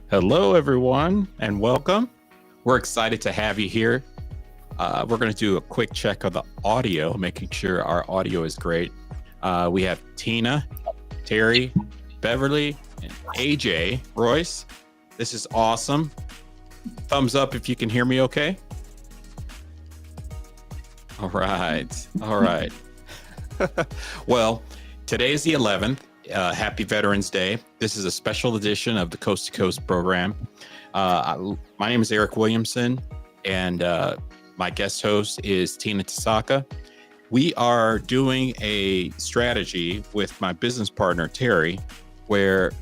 Hello, everyone, and welcome. We're excited to have you here. We're going to do a quick check of the audio, making sure our audio is great. We have Tina, Terry, Beverly, and AJ. Royce, this is awesome. Thumbs up if you can hear me okay. All right. All right. Well, today is the 11th. Happy Veterans Day. This is a special edition of the Coast to Coast program. My name is Eric Williamson, and my guest host is Tina Tasaka. We are doing a strategy with my business partner, Terry, where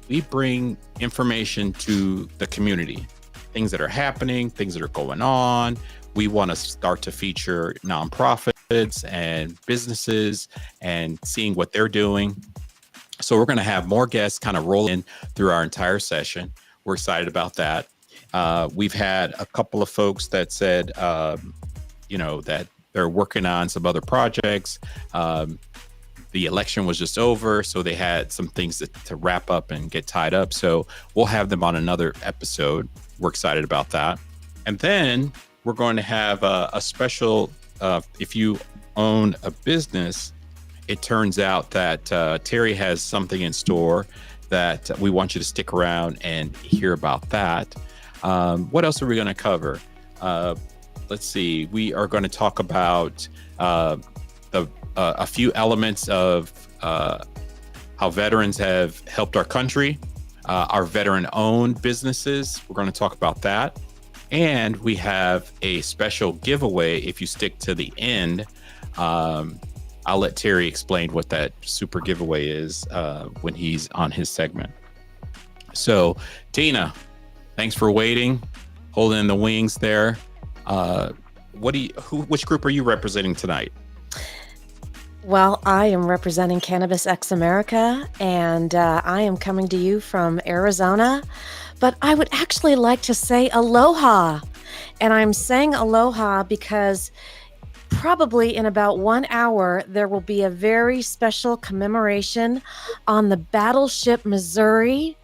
we bring information to the community, things that are happening, things that are going on. We want to start to feature nonprofits and businesses and seeing what they're doing. So we're going to have more guests kind of roll in through our entire session. We're excited about that. We've had a couple of folks that said, that they're working on some other projects. The election was just over, so they had some things to wrap up and get tied up. So we'll have them on another episode. We're excited about that. And then we're going to have a special, if you own a business, it turns out that Terry has something in store that we want you to stick around and hear about that. What else are we going to cover? Let's see. We are going to talk about a few elements of how veterans have helped our country, our veteran-owned businesses. We're going to talk about that. And we have a special giveaway if you stick to the end. I'll let Terry explain what that super giveaway is when he's on his segment. So, Tina, thanks for waiting, holding in the wings there. Which group are you representing tonight? Well, I am representing Cannabis X America, and I am coming to you from Arizona. But I would actually like to say aloha. And I'm saying aloha because probably in about 1 hour, there will be a very special commemoration on the Battleship Missouri,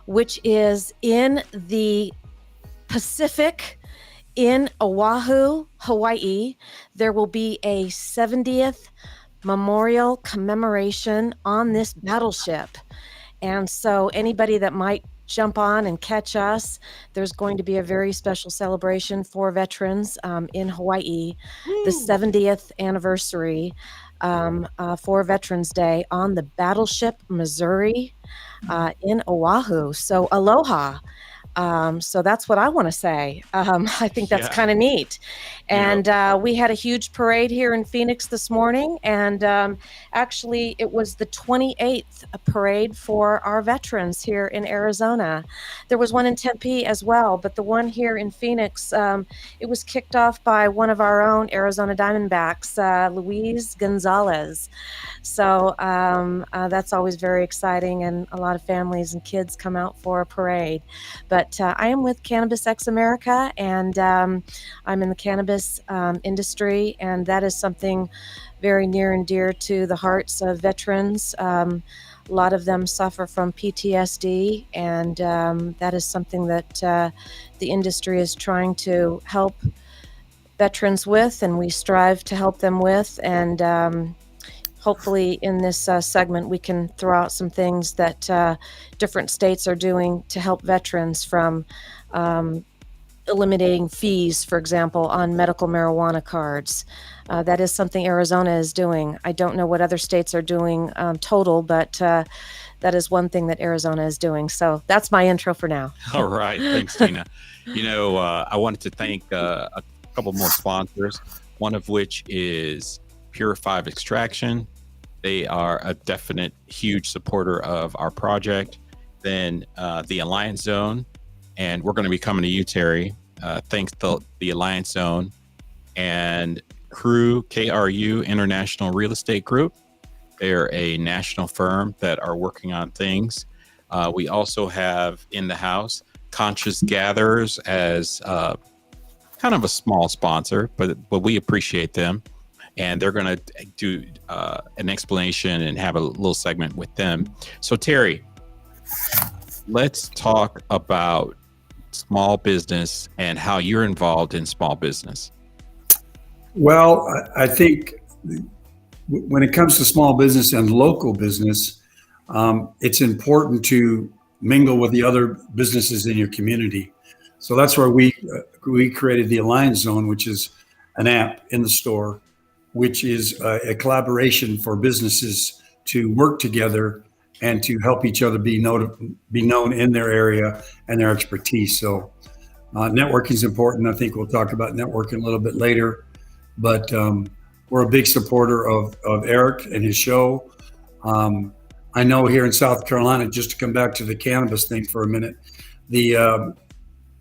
which is in the Pacific in Oahu, Hawaii. There will be a 70th memorial commemoration on this battleship. And so anybody that might jump on and catch us, there's going to be a very special celebration for veterans in Hawaii, the 70th anniversary for Veterans Day on the Battleship Missouri in Oahu. So aloha. So that's what I want to say. I think that's kind of neat. And we had a huge parade here in Phoenix this morning. And actually, it was the 28th parade for our veterans here in Arizona. There was one in Tempe as well, but the one here in Phoenix, it was kicked off by one of our own Arizona Diamondbacks, Luis Gonzalez. So that's always very exciting, and a lot of families and kids come out for a parade. But I am with Cannabis X America, and I'm in the cannabis industry, and that is something very near and dear to the hearts of veterans. A lot of them suffer from PTSD, and that is something that the industry is trying to help veterans with, and we strive to help them with. And hopefully in this segment, we can throw out some things that different states are doing to help veterans, from eliminating fees, for example, on medical marijuana cards. That is something Arizona is doing. I don't know what other states are doing total, but that is one thing that Arizona is doing. So that's my intro for now. All right. Thanks, Tina. I wanted to thank a couple more sponsors, one of which is Pure 5 Extraction. They are a definite huge supporter of our project. Then the Alliance Zone, and we're going to be coming to you, Terry. Thanks to the Alliance Zone and KRU International Real Estate Group. They're a national firm that are working on things. We also have in the house Conscious Gatherers as kind of a small sponsor, but we appreciate them. And they're going to do an explanation and have a little segment with them. So Terry, let's talk about small business and how you're involved in small business. Well, I think when it comes to small business and local business, it's important to mingle with the other businesses in your community. So that's where we created the Alliance Zone, which is an app in the store, which is a collaboration for businesses to work together and to help each other be known in their area and their expertise. So networking is important. I think we'll talk about networking a little bit later, but we're a big supporter of Eric and his show. I know here in South Carolina, just to come back to the cannabis thing for a minute, the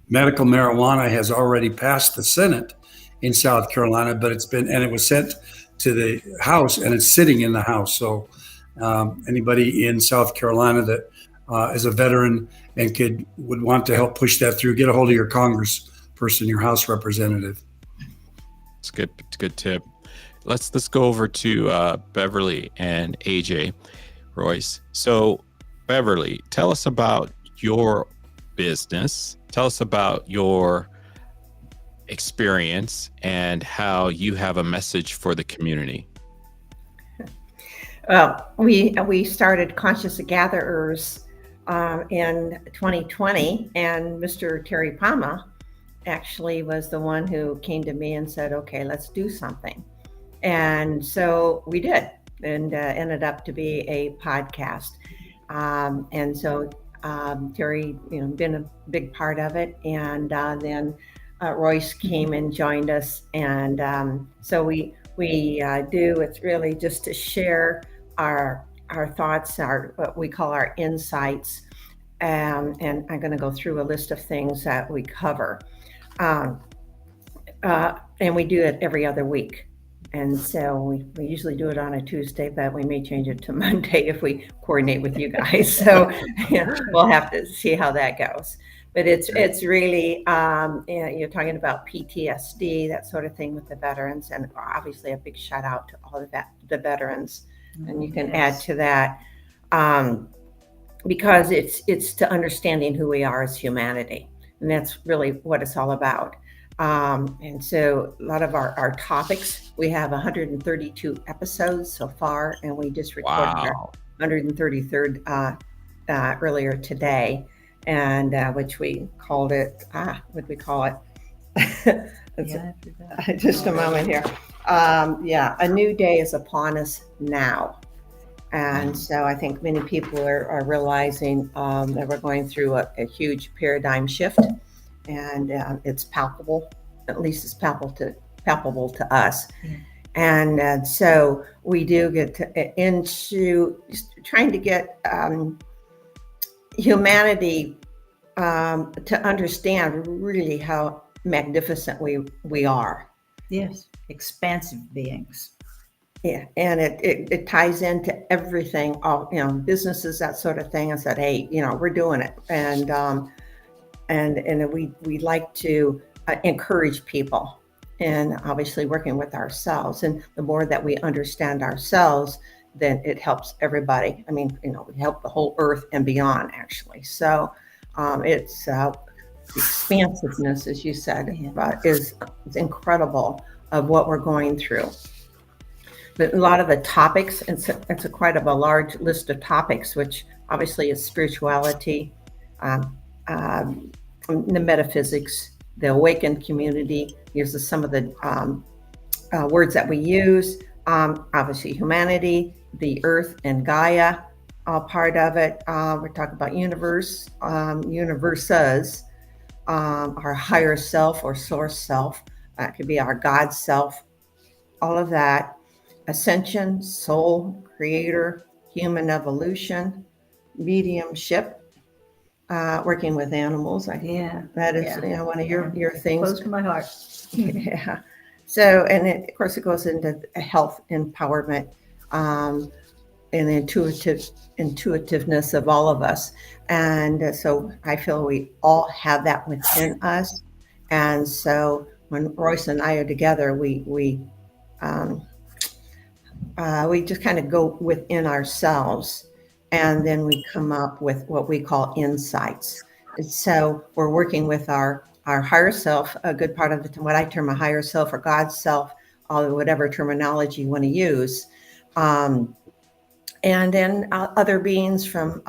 medical marijuana has already passed the Senate in South Carolina, but it was sent to the House, and it's sitting in the House. So anybody in South Carolina that is a veteran and would want to help push that through, get a hold of your congressperson, your House representative. It's good. It's a good tip. Let's go over to Beverly and AJ Royce. So Beverly, tell us about your business. Tell us about your experience and how you have a message for the community. Well, we started Conscious Gatherers in 2020, and Mr. Terry Palma actually was the one who came to me and said, "Okay, let's do something." And so we did, and ended up to be a podcast. And so Terry, been a big part of it, and then Royce came and joined us, and so we do. It's really just to share our thoughts, what we call our insights, and I'm going to go through a list of things that we cover, and we do it every other week. And so we usually do it on a Tuesday, but we may change it to Monday if we coordinate with you guys. So we'll have to see how that goes. But it's really, you're talking about PTSD, that sort of thing with the veterans, and obviously a big shout out to all of the veterans. And you can add to that because it's to understanding who we are as humanity. And that's really what it's all about. And so a lot of our topics, we have 132 episodes so far, and we just recorded our 133rd earlier today, and which we called it, what did we call it? Just a moment here. A new day is upon us now. And so I think many people are realizing that we're going through a huge paradigm shift. And it's palpable, at least it's palpable to us. And so we do get into trying to get humanity to understand really how magnificent we are. Yes, expansive beings. Yeah, and it ties into everything, all businesses, that sort of thing. I said, hey, we're doing it, and we like to encourage people, and obviously working with ourselves. And the more that we understand ourselves, then it helps everybody. I mean, we help the whole earth and beyond, actually. So it's expansiveness, as you said, is incredible of what we're going through. But a lot of the topics, it's quite a large list of topics, which obviously is spirituality, the metaphysics, the awakened community. Here's some of the words that we use. Obviously, humanity, the earth, and Gaia, all part of it. We're talking about universe, universes, our higher self or source self. That could be our God self, all of that. Ascension, soul, creator, human evolution, mediumship, working with animals. That is one of your things. Close to my heart. Yeah. So, and of course it goes into health, empowerment, and the intuitiveness of all of us. And so I feel we all have that within us. And so when Royce and I are together, we just kind of go within ourselves and then we come up with what we call insights. And so we're working with our higher self, a good part of it, what I term a higher self or God's self, or whatever terminology you want to use. And then other beings from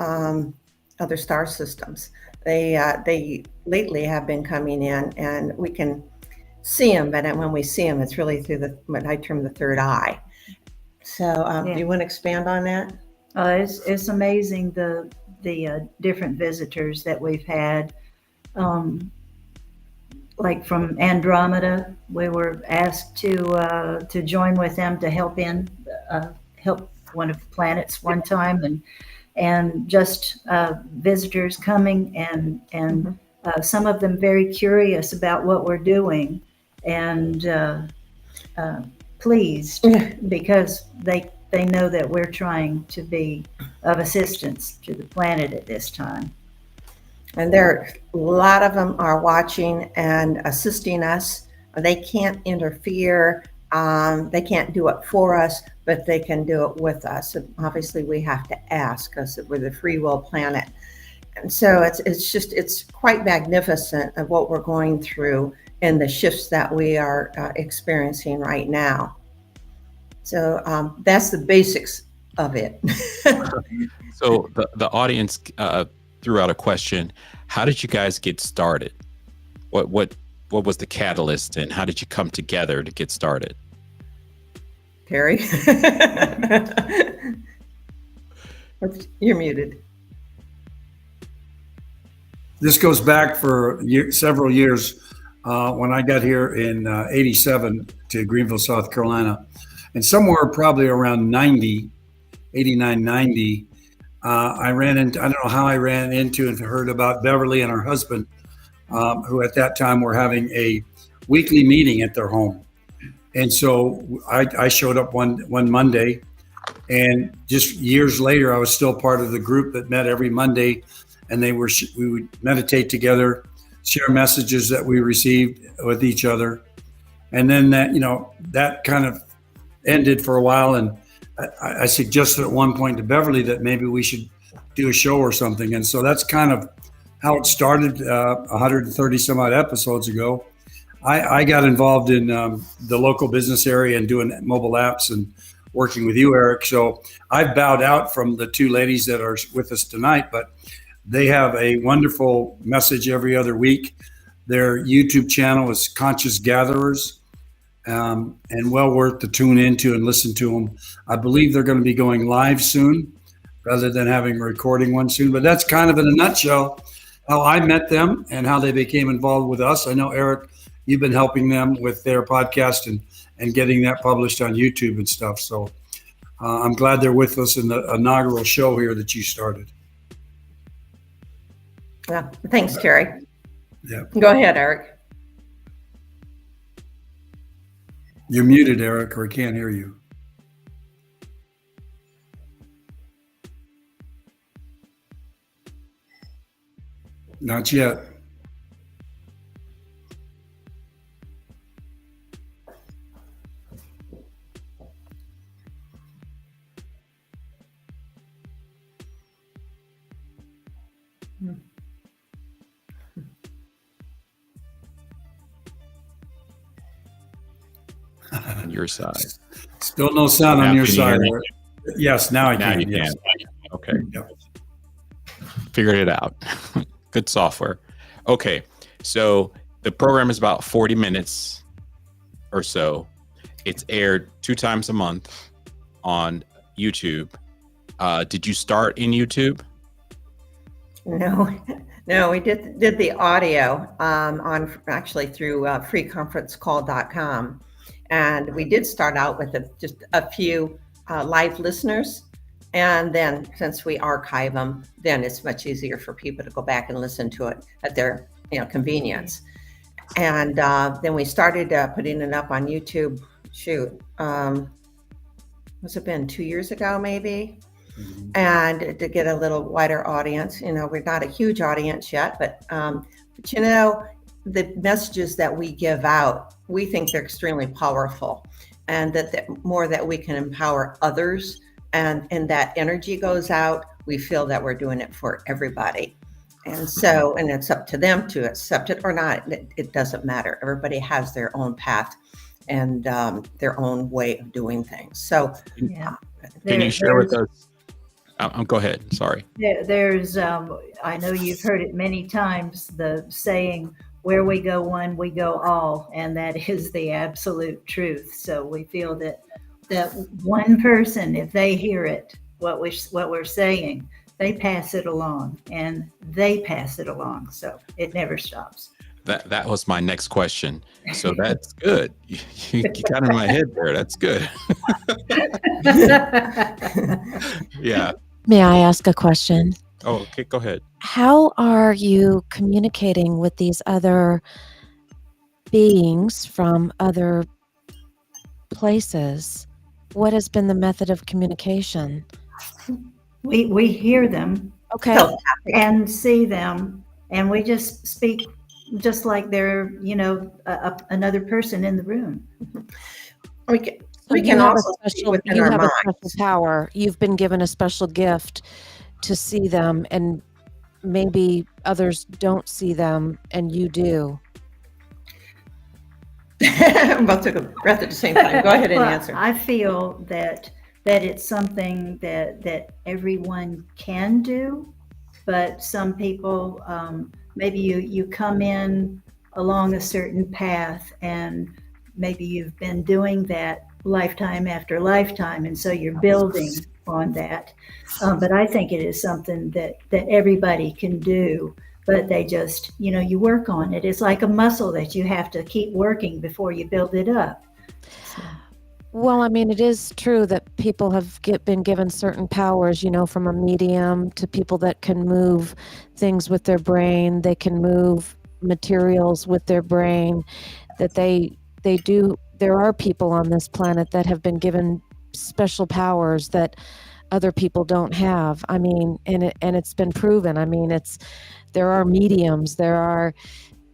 other star systems. They lately have been coming in, and we can see them, but when we see them, it's really through what I term the third eye. So do you want to expand on that? It's amazing the different visitors that we've had. Like from Andromeda, we were asked to join with them to help one of the planets one time, and just visitors coming and some of them very curious about what we're doing and pleased because they know that we're trying to be of assistance to the planet at this time. And a lot of them are watching and assisting us. They can't interfere. They can't do it for us, but they can do it with us. And obviously, we have to ask because we're the free will planet. And so it's quite magnificent of what we're going through and the shifts that we are experiencing right now. So that's the basics of it. So the audience threw out a question. How did you guys get started? What was the catalyst, and how did you come together to get started? Terry, you're muted. This goes back for several years when I got here in 87 to Greenville, South Carolina. And somewhere probably around 89, 90, I don't know how I ran into and heard about Beverly and her husband, who at that time were having a weekly meeting at their home. And so I showed up one Monday, and just years later, I was still part of the group that met every Monday, and we would meditate together, share messages that we received with each other. And then that kind of ended for a while. And I suggested at one point to Beverly that maybe we should do a show or something. And so that's kind of how it started 130 some odd episodes ago. I got involved in the local business area and doing mobile apps and working with you, Eric. So I've bowed out from the two ladies that are with us tonight, but they have a wonderful message every other week. Their YouTube channel is Conscious Gatherers, and well worth to tune into and listen to them. I believe they're going to be going live soon rather than having a recording one soon. But that's kind of in a nutshell how I met them and how they became involved with us. I know, Eric, you've been helping them with their podcast and getting that published on YouTube and stuff. So I'm glad they're with us in the inaugural show here that you started. Yeah, thanks, Terry. Yeah. Go ahead, Eric. You're muted, Eric, or I can't hear you. Not yet. On your side. Still no sound Now on your can you hear side. me? Yes, now I Now can. you Yes. can. Okay. Yep. Figured it out. Good software. Okay. So the program is about 40 minutes or so. It's aired 2 times a month on YouTube. Did you start in YouTube? No, we did the audio on actually through freeconferencecall.com. And we did start out with just a few live listeners. And then since we archive them, then it's much easier for people to go back and listen to it at their convenience. And then we started putting it up on YouTube. What's it been, 2 years ago, maybe? Mm-hmm. And to get a little wider audience. We're not a huge audience yet, but the messages that we give out, we think they're extremely powerful, and that the more that we can empower others and that energy goes out, we feel that we're doing it for everybody. And so, and it's up to them to accept it or not. It doesn't matter. Everybody has their own path and their own way of doing things. So, Yeah. Can you share with us? Go ahead. Sorry. There's, I know you've heard it many times, the saying, where we go one, we go all, and that is the absolute truth. So we feel that one person, if they hear it, what we're saying, they pass it along, and they pass it along. So it never stops. That was my next question. So that's good. You got in my head there. That's good. Yeah. May I ask a question? Oh, okay. Go ahead. How are you communicating with these other beings from other places? What has been the method of communication? We hear them Okay. telepathic. and see them, and we just speak just like they're, another person in the room. we can, So we you can have also a see special, within you our have a minds. special power. You've been given a special gift to see them, and maybe others don't see them, and you do. I'm about to take a breath at the same time. Go ahead and Well, answer. I feel that it's something that everyone can do, but some people, maybe you come in along a certain path, and maybe you've been doing that lifetime after lifetime, and so you're building on that. But I think it is something that everybody can do, but they just, you work on it. It's like a muscle that you have to keep working before you build it up. So, Well, I mean, it is true that people have been given certain powers, from a medium to people that can move things with their brain. They can move materials with their brain, that they do. There are people on this planet that have been given special powers that other people don't have. I mean, and it's been proven. I mean, there are mediums, there are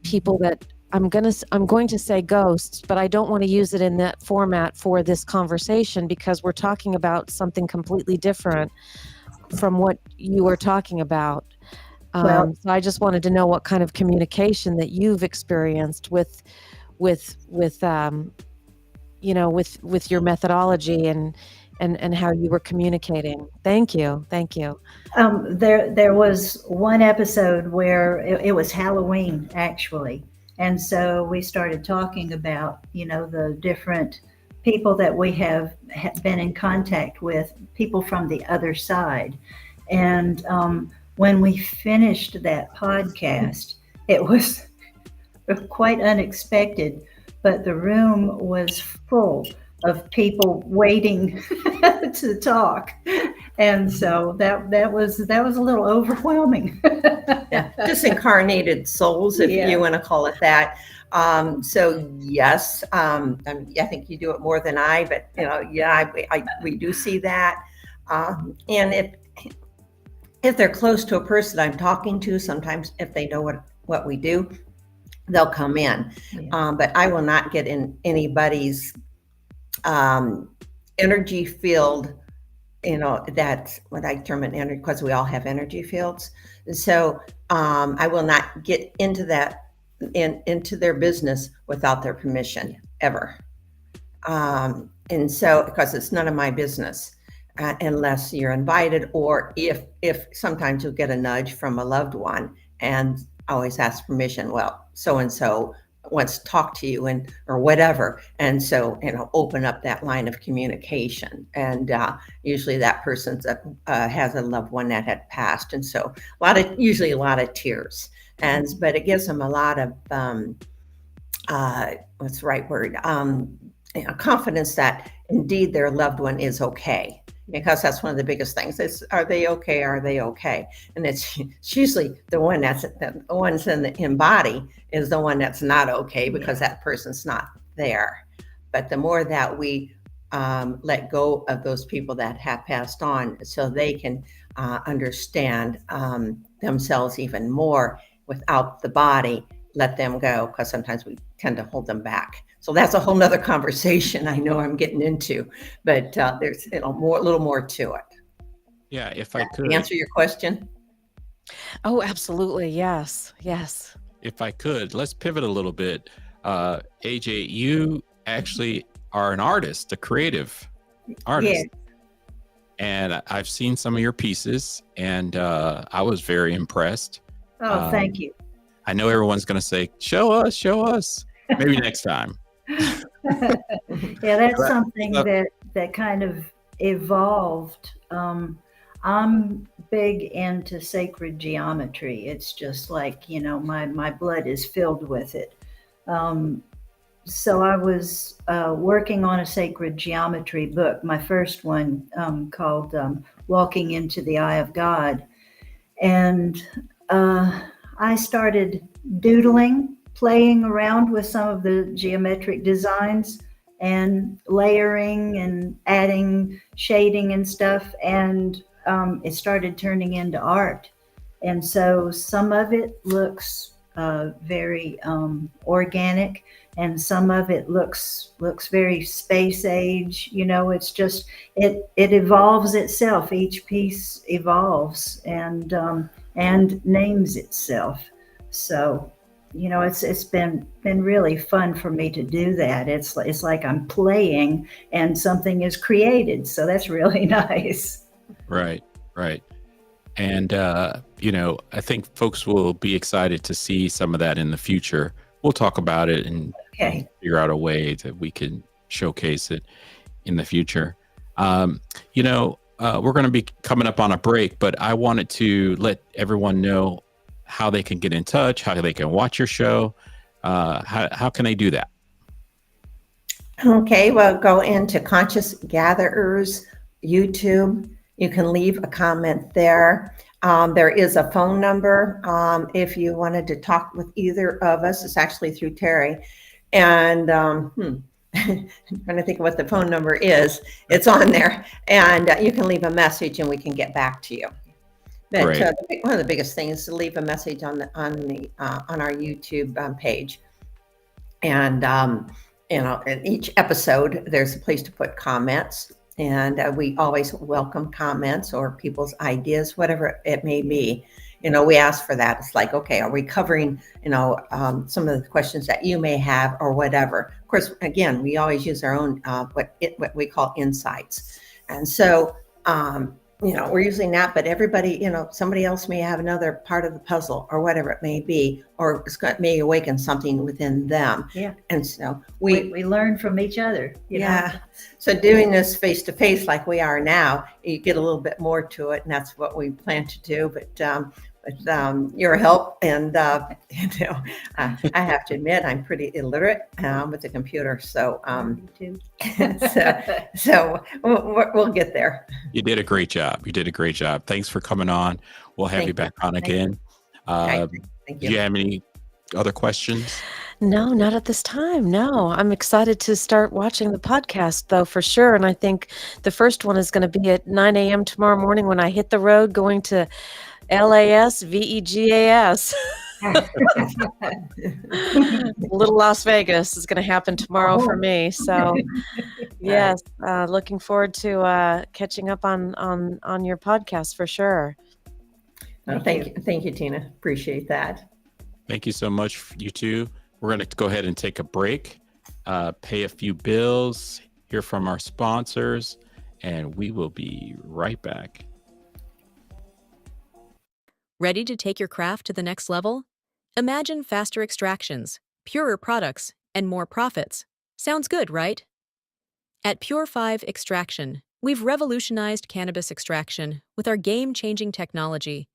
people that I'm going to say ghosts, but I don't want to use it in that format for this conversation, because we're talking about something completely different from what you were talking about. Well- So I just wanted to know what kind of communication that you've experienced with your methodology and how you were communicating. Thank you. there was one episode where it was Halloween, actually. And so we started talking about, the different people that we have been in contact with, people from the other side. And when we finished that podcast, it was quite unexpected, but the room was full of people waiting to talk. And so that was a little overwhelming. Yeah, disincarnated souls, if Yeah. you want to call it that. So yes, I think you do it more than I, but we do see that. And if they're close to a person I'm talking to, sometimes if they know what we do, they'll come in. Yeah. But I will not get in anybody's energy field. That's what I term an energy, because we all have energy fields. And so I will not get into that, into their business without their permission, ever. And so, because it's none of my business, unless you're invited, or if sometimes you'll get a nudge from a loved one and always ask permission. Well, so-and-so wants to talk to you, or whatever. And so, open up that line of communication. And usually that person has a loved one that had passed. And so usually a lot of tears. But it gives them a lot of, what's the right word? Confidence that indeed their loved one is okay. Because that's one of the biggest things is, are they okay? Are they okay? And it's usually the one the one's in body is the one that's not okay, because that person's not there. But the more that we let go of those people that have passed on, so they can understand themselves even more without the body, let them go, because sometimes we tend to hold them back. So that's a whole nother conversation I know I'm getting into, but there's a little more to it. Yeah, if I could, Answer your question. Oh, absolutely. Yes. Yes. let's pivot a little bit. AJ, you actually are an artist, a creative artist. And I've seen some of your pieces, and I was very impressed. Oh, thank you. I know everyone's going to say, show us. Maybe next time. Yeah, that's something that kind of evolved. I'm big into sacred geometry. It's just like, my blood is filled with it. So I was working on a sacred geometry book, my first one, called Walking into the Eye of God. And I started doodling, playing around with some of the geometric designs and layering and adding shading and stuff. And it started turning into art. And so some of it looks very organic, and some of it looks very space age. It's just it evolves itself. Each piece evolves and names itself. So it's been really fun for me to do that. It's like I'm playing and something is created. So that's really nice. Right. And, I think folks will be excited to see some of that in the future. We'll talk about it and figure out a way that we can showcase it in the future. We're going to be coming up on a break, but I wanted to let everyone know how they can get in touch, how they can watch your show. How can they do that? Okay, well, go into Conscious Gatherers YouTube. You can leave a comment there. There is a phone number if you wanted to talk with either of us. It's actually through Terry. And I'm trying to think of what the phone number is. It's on there. And you can leave a message and we can get back to you. But one of the biggest things is to leave a message on our YouTube page. And in each episode, there's a place to put comments. And we always welcome comments or people's ideas, whatever it may be. We ask for that. It's like, okay, are we covering, some of the questions that you may have or whatever? Of course, again, we always use our own, what we call insights. And so, we're using that, but everybody, somebody else may have another part of the puzzle or whatever it may be, or may awaken something within them. Yeah. And so we learn from each other. You know? So doing this face to face like we are now, you get a little bit more to it, and that's what we plan to do. But your help and I have to admit I'm pretty illiterate with the computer, so Me too. so we'll get there. You did a great job. Thanks for coming on. We'll have you back on again. Thank Do you. you have any other questions? No, not at this time. No, I'm excited to start watching the podcast, though, for sure. And I think the first one is going to be at 9 a.m. tomorrow morning when I hit the road going to LAS VEGAS. Little Las Vegas is going to happen tomorrow for me. So, yes, looking forward to catching up on your podcast for sure. Thank you, Tina. Appreciate that. Thank you so much, you two. We're going to go ahead and take a break, pay a few bills, hear from our sponsors, and we will be right back. Ready to take your craft to the next level? Imagine faster extractions, purer products, and more profits. Sounds good, right? At Pure 5 Extraction, we've revolutionized cannabis extraction with our game-changing technology.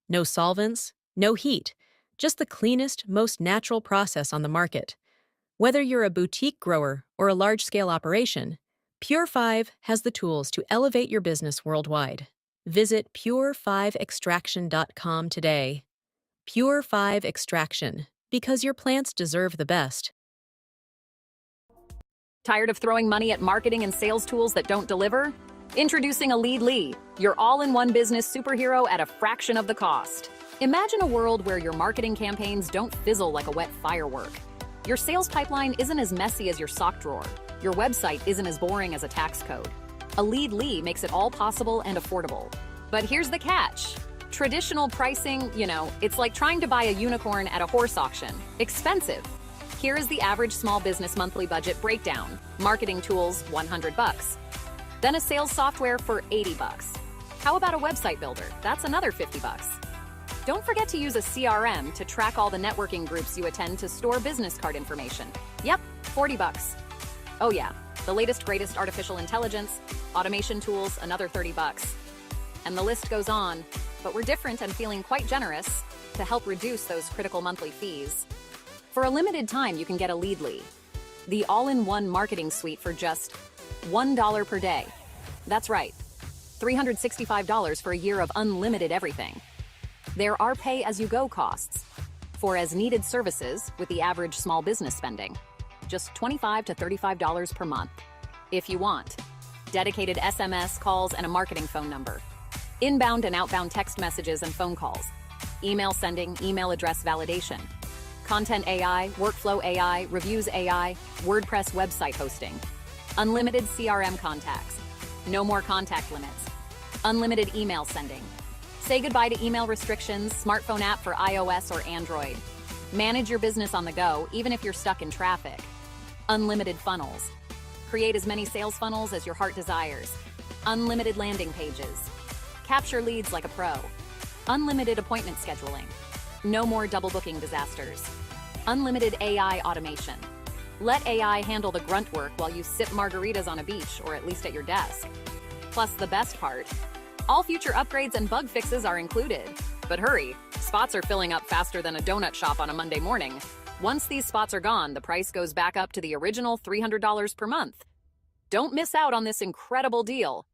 No solvents, no heat, just the cleanest, most natural process on the market. Whether you're a boutique grower or a large-scale operation, Pure 5 has the tools to elevate your business worldwide. Visit pure5extraction.com today. Pure 5 Extraction, because your plants deserve the best. Tired of throwing money at marketing and sales tools that don't deliver? Introducing a Lead, your all-in-one business superhero at a fraction of the cost. Imagine a world where your marketing campaigns don't fizzle like a wet firework. Your sales pipeline isn't as messy as your sock drawer. Your website isn't as boring as a tax code. A Lead makes it all possible and affordable. But here's the catch. Traditional pricing, it's like trying to buy a unicorn at a horse auction. Expensive. Here is the average small business monthly budget breakdown. Marketing tools, $100. Then a sales software for $80. How about a website builder? That's another $50. Don't forget to use a CRM to track all the networking groups you attend to store business card information. Yep, $40. Oh yeah, the latest greatest artificial intelligence, automation tools, another $30. And the list goes on, but we're different and feeling quite generous to help reduce those critical monthly fees. For a limited time, you can get a Leadly, the all-in-one marketing suite for just $1 per day. That's right, $365 for a year of unlimited everything. There are pay-as-you-go costs for as-needed services with the average small business spending, just $25 to $35 per month. If you want, dedicated SMS calls and a marketing phone number, inbound and outbound text messages and phone calls, email sending, email address validation, content AI, workflow AI, reviews AI, WordPress website hosting, unlimited CRM contacts, no more contact limits, unlimited email sending. Say goodbye to email restrictions, smartphone app for iOS or Android. Manage your business on the go, even if you're stuck in traffic. Unlimited funnels. Create as many sales funnels as your heart desires. Unlimited landing pages. Capture leads like a pro. Unlimited appointment scheduling. No more double booking disasters. Unlimited AI automation. Let AI handle the grunt work while you sip margaritas on a beach or at least at your desk. Plus the best part, all future upgrades and bug fixes are included. But hurry, spots are filling up faster than a donut shop on a Monday morning. Once these spots are gone, the price goes back up to the original $300 per month. Don't miss out on this incredible deal.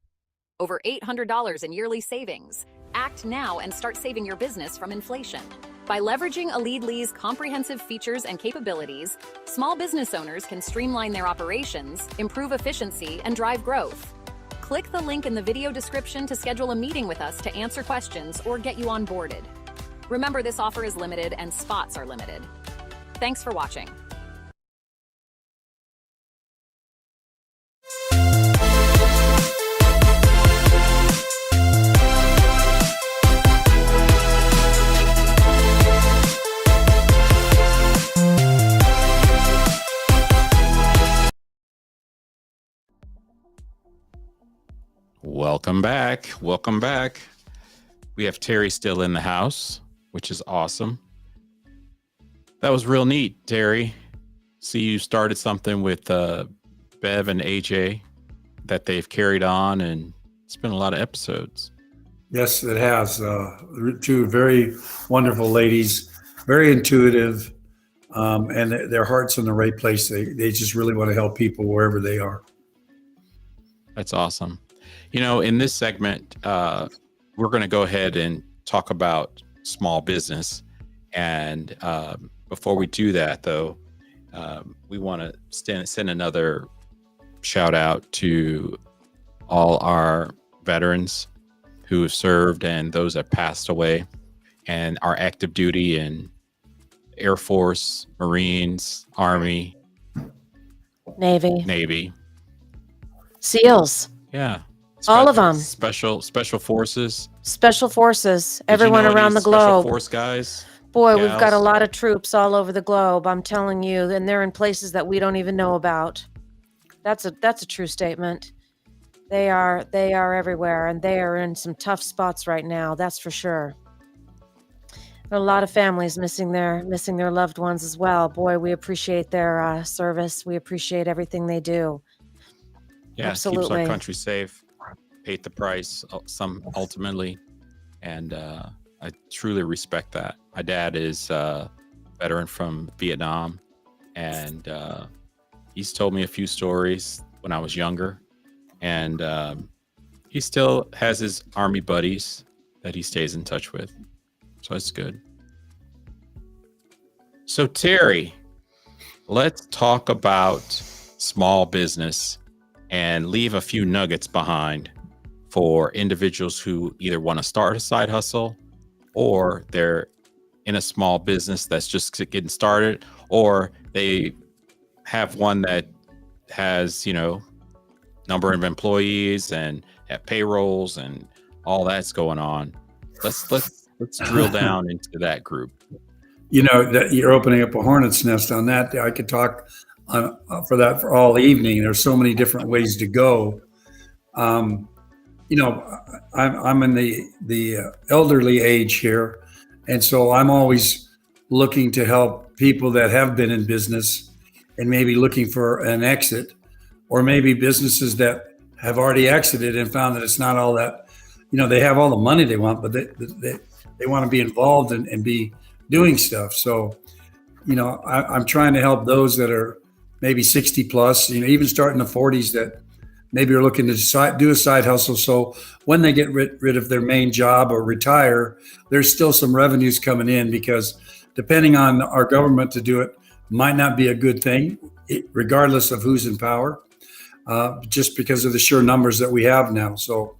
Over $800 in yearly savings. Act now and start saving your business from inflation. By leveraging a Leadly's comprehensive features and capabilities, small business owners can streamline their operations, improve efficiency, and drive growth. Click the link in the video description to schedule a meeting with us to answer questions or get you onboarded. Remember, this offer is limited and spots are limited. Thanks for watching. Welcome back. Welcome back. We have Terry still in the house, which is awesome. That was real neat, Terry. See, you started something with Bev and AJ that they've carried on, and it's been a lot of episodes. Yes, it has. Two very wonderful ladies, very intuitive, and their heart's in the right place. They just really want to help people wherever they are. That's awesome. In this segment, we're going to go ahead and talk about small business. And before we do that, though, we want to send another shout out to all our veterans who have served and those that passed away, and our active duty in Air Force, Marines, Army, Navy, SEALs. Yeah. All of them. Special forces. Special forces. Did Everyone you know around any the special globe. force guys. Boy, we've got a gals? lot of troops all over the globe. I'm telling you, and they're in places that we don't even know about. That's a true statement. They are everywhere, and they are in some tough spots right now. That's for sure. There are a lot of families missing their loved ones as well. Boy, we appreciate their service. We appreciate everything they do. Yeah, keeps Absolutely. our country safe. Paid the price, some ultimately, and I truly respect that. My dad is a veteran from Vietnam, and he's told me a few stories when I was younger, and he still has his Army buddies that he stays in touch with, so it's good. So Terry, let's talk about small business and leave a few nuggets behind for individuals who either want to start a side hustle, or they're in a small business that's just getting started, or they have one that has, number of employees and have payrolls and all that's going on. Let's drill down into that group. You know, that you're opening up a hornet's nest on that. I could talk for that for all evening. There's so many different ways to go. You know, I'm in the elderly age here, and so I'm always looking to help people that have been in business and maybe looking for an exit, or maybe businesses that have already exited and found that it's not all that, you know, they have all the money they want, but they want to be involved and be doing stuff. So, you know, I'm trying to help those that are maybe 60 plus, you know, even starting in the 40s, that maybe are looking to do a side hustle. So when they get rid of their main job or retire, there's still some revenues coming in, because depending on our government to do it might not be a good thing, regardless of who's in power, just because of the sheer numbers that we have now. So,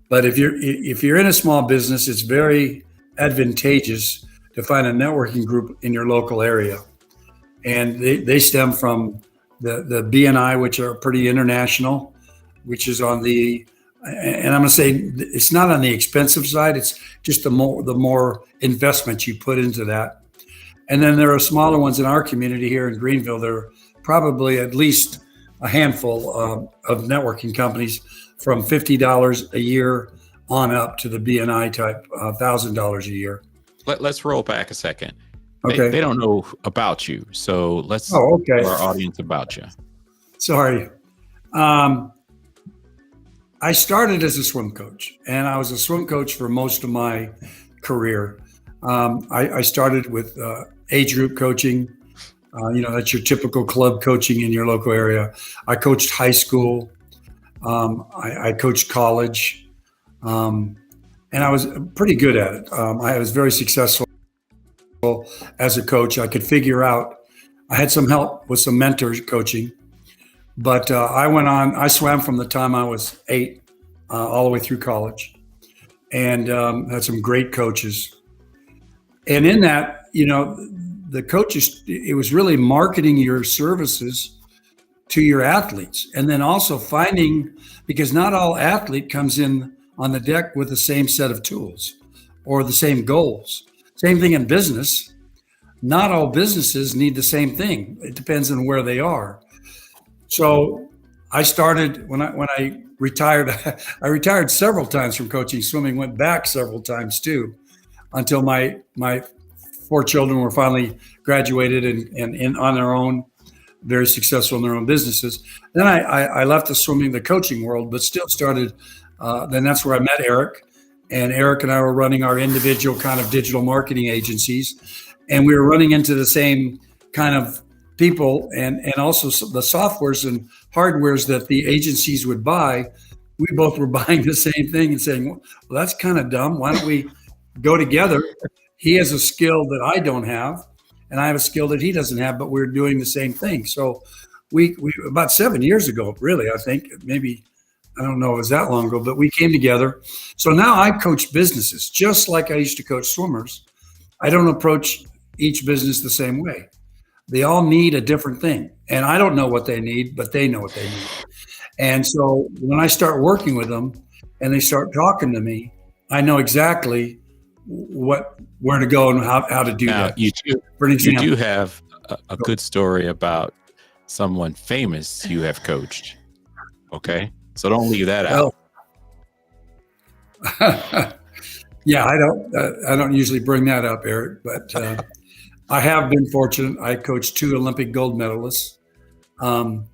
but if you're in a small business, it's very advantageous to find a networking group in your local area. And they stem from the BNI, which are pretty international, which is on the, and I'm going to say it's not on the expensive side. It's just the more investment you put into that. And then there are smaller ones in our community here in Greenville. There are probably at least a handful of networking companies from $50 a year on up to the BNI type $1,000 a year. Let's roll back a second. Okay. They don't know about you, so let's okay. tell our audience about you. Sorry. I started as a swim coach, and I was a swim coach for most of my career. I started with age group coaching. You know, that's your typical club coaching in your local area. I coached high school. I coached college. And I was pretty good at it. I was very successful as a coach. I could figure out, I had some help with some mentor coaching, but I swam from the time I was 8 all the way through college, and had some great coaches. And in that, you know, the coaches, it was really marketing your services to your athletes, and then also finding, because not all athlete comes in on the deck with the same set of tools or the same goals. Same thing in business. Not all businesses need the same thing. It depends on where they are. So I started when I retired. I retired several times from coaching swimming. Went back several times too, until my 4 children were finally graduated and on their own, very successful in their own businesses. Then I left the coaching world, but still started. Then that's where I met Eric, and Eric and I were running our individual kind of digital marketing agencies, and we were running into the same kind of people and also the softwares and hardwares that the agencies would buy. We both were buying the same thing and saying, well, that's kind of dumb. Why don't we go together? He has a skill that I don't have, and I have a skill that he doesn't have, but we're doing the same thing. So we about 7 years ago, really, I think, maybe, I don't know if it was that long ago, but we came together. So now I coach businesses just like I used to coach swimmers. I don't approach each business the same way. They all need a different thing. And I don't know what they need, but they know what they need. And so when I start working with them and they start talking to me, I know exactly where to go and how to do Now, that. you For an example, do have a good story about someone famous you have coached. Okay. So don't leave that out. Yeah, I don't usually bring that up, Eric, but I have been fortunate. I coached 2 Olympic gold medalists, and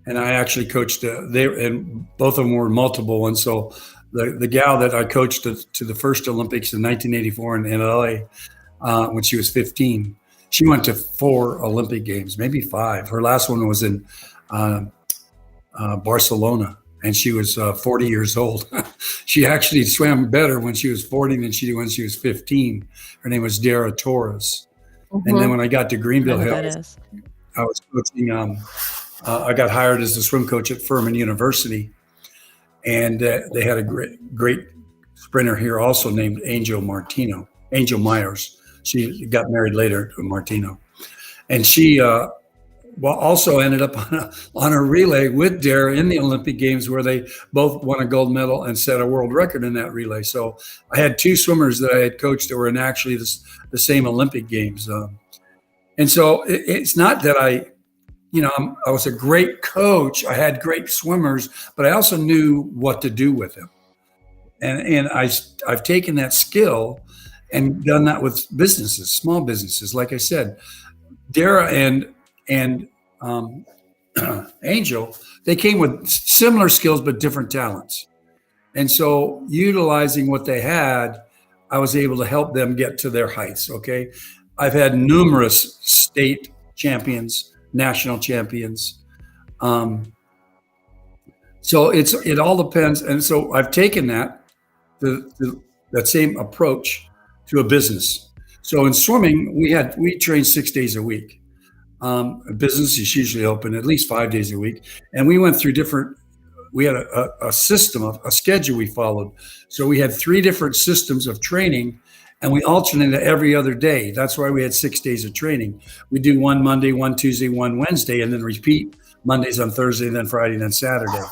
I actually coached. And both of them were multiple ones. So the gal that I coached to the first Olympics in 1984 in LA, when she was 15, she went to 4 Olympic games, maybe 5. Her last one was in Barcelona. And she was 40 years old. She actually swam better when she was 40 than she did when she was 15. Her name was Dara Torres. Mm-hmm. And then when I got to Greenville I know who Hills, that is. I was coaching. I got hired as a swim coach at Furman University, and they had a great sprinter here also named Angel Myers. She got married later to Martino, and she well, also ended up on a relay with Dara in the Olympic Games where they both won a gold medal and set a world record in that relay. So I had two swimmers that I had coached that were in actually the same Olympic Games. And so it's not that I was a great coach. I had great swimmers, but I also knew what to do with them. And I've taken that skill and done that with businesses, small businesses. Like I said, Dara and Angel, they came with similar skills but different talents. And so utilizing what they had, I was able to help them get to their heights. Okay. I've had numerous state champions, national champions. So it all depends. And so I've taken that same approach to a business. So in swimming, we train 6 days a week. A business is usually open at least 5 days a week. And we went through we had a system, a schedule we followed. So we had 3 different systems of training, and we alternated every other day. That's why we had 6 days of training. We do one Monday, one Tuesday, one Wednesday, and then repeat Mondays on Thursday, then Friday, then Saturday.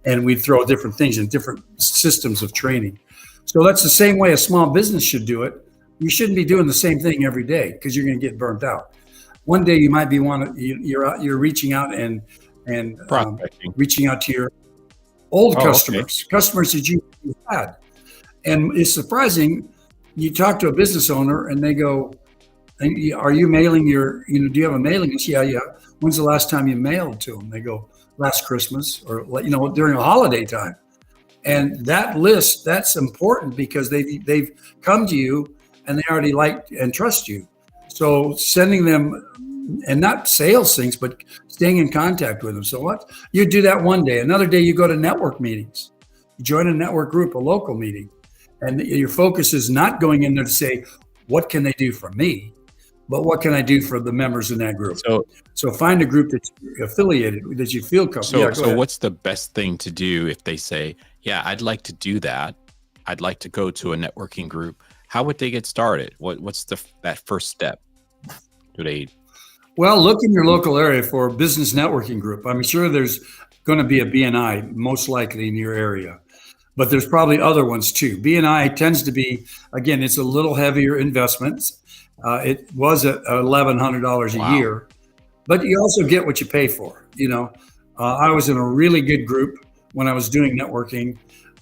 And we'd throw different things in different systems of training. So that's the same way a small business should do it. You shouldn't be doing the same thing every day because you're going to get burnt out. One day you might be you're reaching out and reaching out to your old customers, customers that you had. And it's surprising, you talk to a business owner and they go, are you mailing do you have a mailing list? Yeah. When's the last time you mailed to them? They go, last Christmas or, during a holiday time. And that list, that's important because they've come to you and they already like and trust you. So sending them, and not sales things, but staying in contact with them. So what? You do that one day. Another day you go to network meetings. You join a network group, a local meeting. And your focus is not going in there to say, what can they do for me? But what can I do for the members in that group? So find a group that's affiliated with, that you feel comfortable. So what's the best thing to do if they say, yeah, I'd like to do that. I'd like to go to a networking group. How would they get started? What's that first step? Well, look in your local area for a business networking group. I'm sure there's going to be a BNI most likely in your area, but there's probably other ones too. BNI tends to be, again, it's a little heavier investment. It was at $1,100 a year, but you also get what you pay for. I was in a really good group when I was doing networking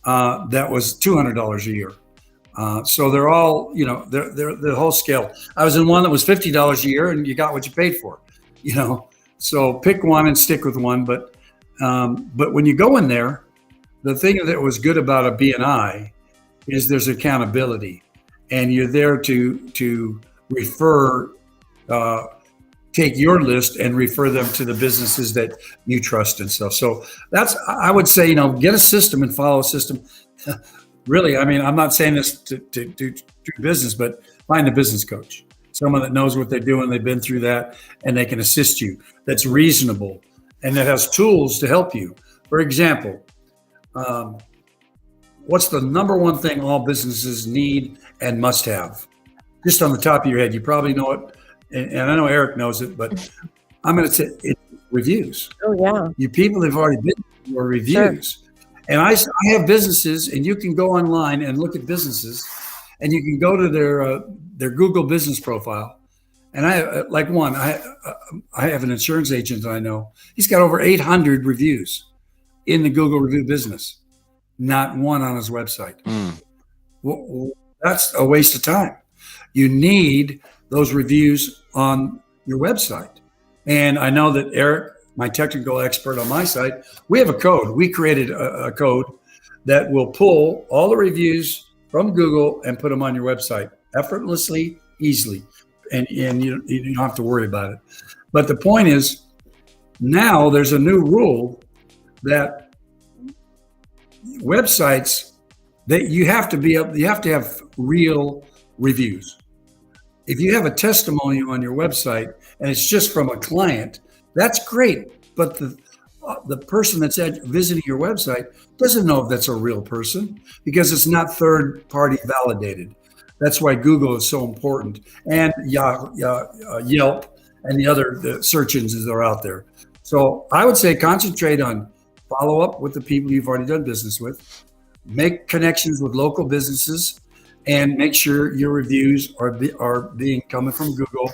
that was $200 a year. So they're all, they're the whole scale. I was in one that was $50 a year, and you got what you paid for. So pick one and stick with one. But when you go in there, the thing that was good about a BNI is there's accountability, and you're there to refer, take your list and refer them to the businesses that you trust and stuff. So I would say, get a system and follow a system. Really, I mean, I'm not saying this to do business, but find a business coach, someone that knows what they're doing. They've been through that, and they can assist you. That's reasonable, and that has tools to help you. For example, what's the number one thing all businesses need and must have? Just on the top of your head, you probably know it, and I know Eric knows it, but I'm going to say it's reviews. Oh, yeah. You people have already been for reviews. Sure. And I have businesses, and you can go online and look at businesses, and you can go to their Google business profile. And I have an insurance agent that I know. He's got over 800 reviews in the Google review business, not one on his website. Well, that's a waste of time. You need those reviews on your website. And I know that Eric, my technical expert on my site, we have a code. We created a code that will pull all the reviews from Google and put them on your website effortlessly, easily. And you don't have to worry about it. But the point is, now there's a new rule that websites, that you have to have real reviews. If you have a testimonial on your website and it's just from a client, that's great, but the person that's visiting your website doesn't know if that's a real person because it's not third-party validated. That's why Google is so important, and Yelp and the search engines that are out there. So I would say concentrate on follow up with the people you've already done business with, make connections with local businesses, and make sure your reviews are being coming from Google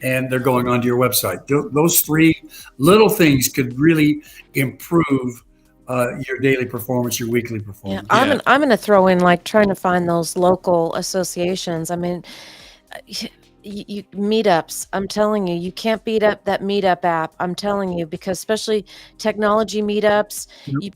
and they're going onto your website. Those three little things could really improve your daily performance, your weekly Yeah, performance. I'm gonna throw in like trying to find those local associations. I mean, you meetups. I'm telling you, you can't beat up that meetup app. I'm telling you, because especially technology meetups,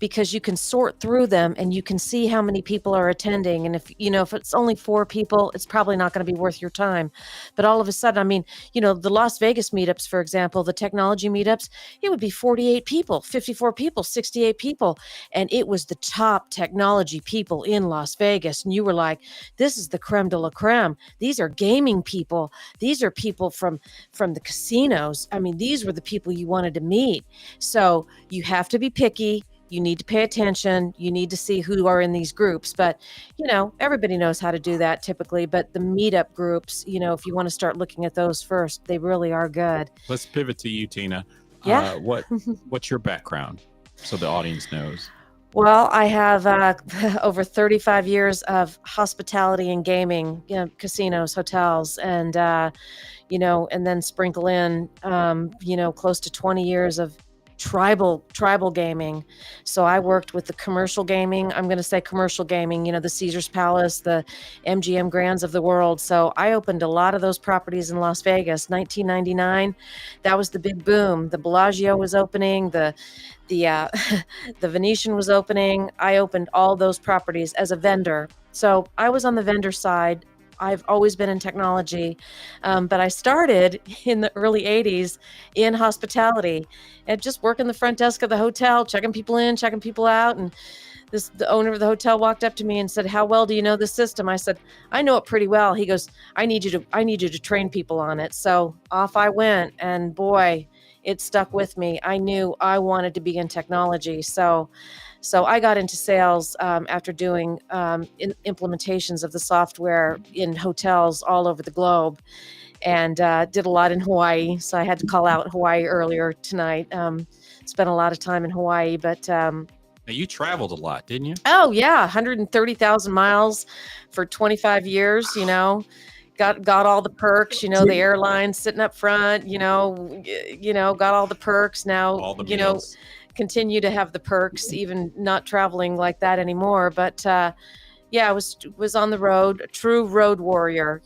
because you can sort through them and you can see how many people are attending. And if it's only 4 people, it's probably not going to be worth your time. But all of a sudden, I mean, the Las Vegas meetups, for example, the technology meetups, it would be 48 people, 54 people, 68 people, and it was the top technology people in Las Vegas. And you were like, this is the creme de la creme. These are gaming people. These are people from the casinos. I mean, these were the people you wanted to meet. So you have to be picky. You need to pay attention. You need to see who are in these groups. But, everybody knows how to do that typically. But the meetup groups, if you want to start looking at those first, they really are good. Let's pivot to you, Tina. Yeah. What's your background so the audience knows? Well, I have over 35 years of hospitality and gaming, casinos, hotels, and, and then sprinkle in, close to 20 years of tribal gaming. So I worked with the commercial gaming. I'm going to say commercial gaming, the Caesar's Palace, the MGM Grands of the world. So I opened a lot of those properties in Las Vegas. 1999, that was the big boom. The Bellagio was opening, the Venetian was opening. I opened all those properties as a vendor. So I was on the vendor side. I've always been in technology, but I started in the early 80s in hospitality and just working the front desk of the hotel, checking people in, checking people out. And the owner of the hotel walked up to me and said, "How well do you know the system?" I said, "I know it pretty well." He goes, I need you to train people on it." So off I went, and boy, it stuck with me. I knew I wanted to be in technology. So I got into sales after doing implementations of the software in hotels all over the globe, and did a lot in Hawaii. So I had to call out Hawaii earlier tonight. Spent a lot of time in Hawaii, but Now, you traveled a lot, didn't you? oh yeah, 130,000 miles for 25 years. Got all the perks. The airline sitting up front. Got all the perks. Now All the meals. continue to have the perks, even not traveling like that anymore. But I was on the road, a true road warrior,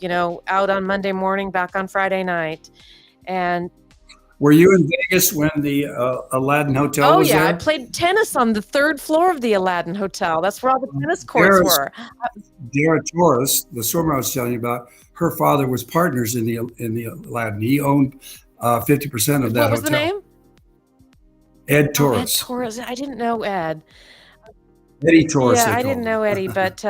out on Monday morning, back on Friday night. And Were you in Vegas when the Aladdin Hotel was there? I played tennis on the 3rd floor of the Aladdin Hotel. That's where all the tennis courts were. Dara Torres, the swimmer I was telling you about, her father was partners in the Aladdin. He owned 50% of that hotel. What was the name? Ed Torres. Ed Torres. I didn't know Ed. Eddie Torres. Yeah, they I called didn't him. know Eddie, but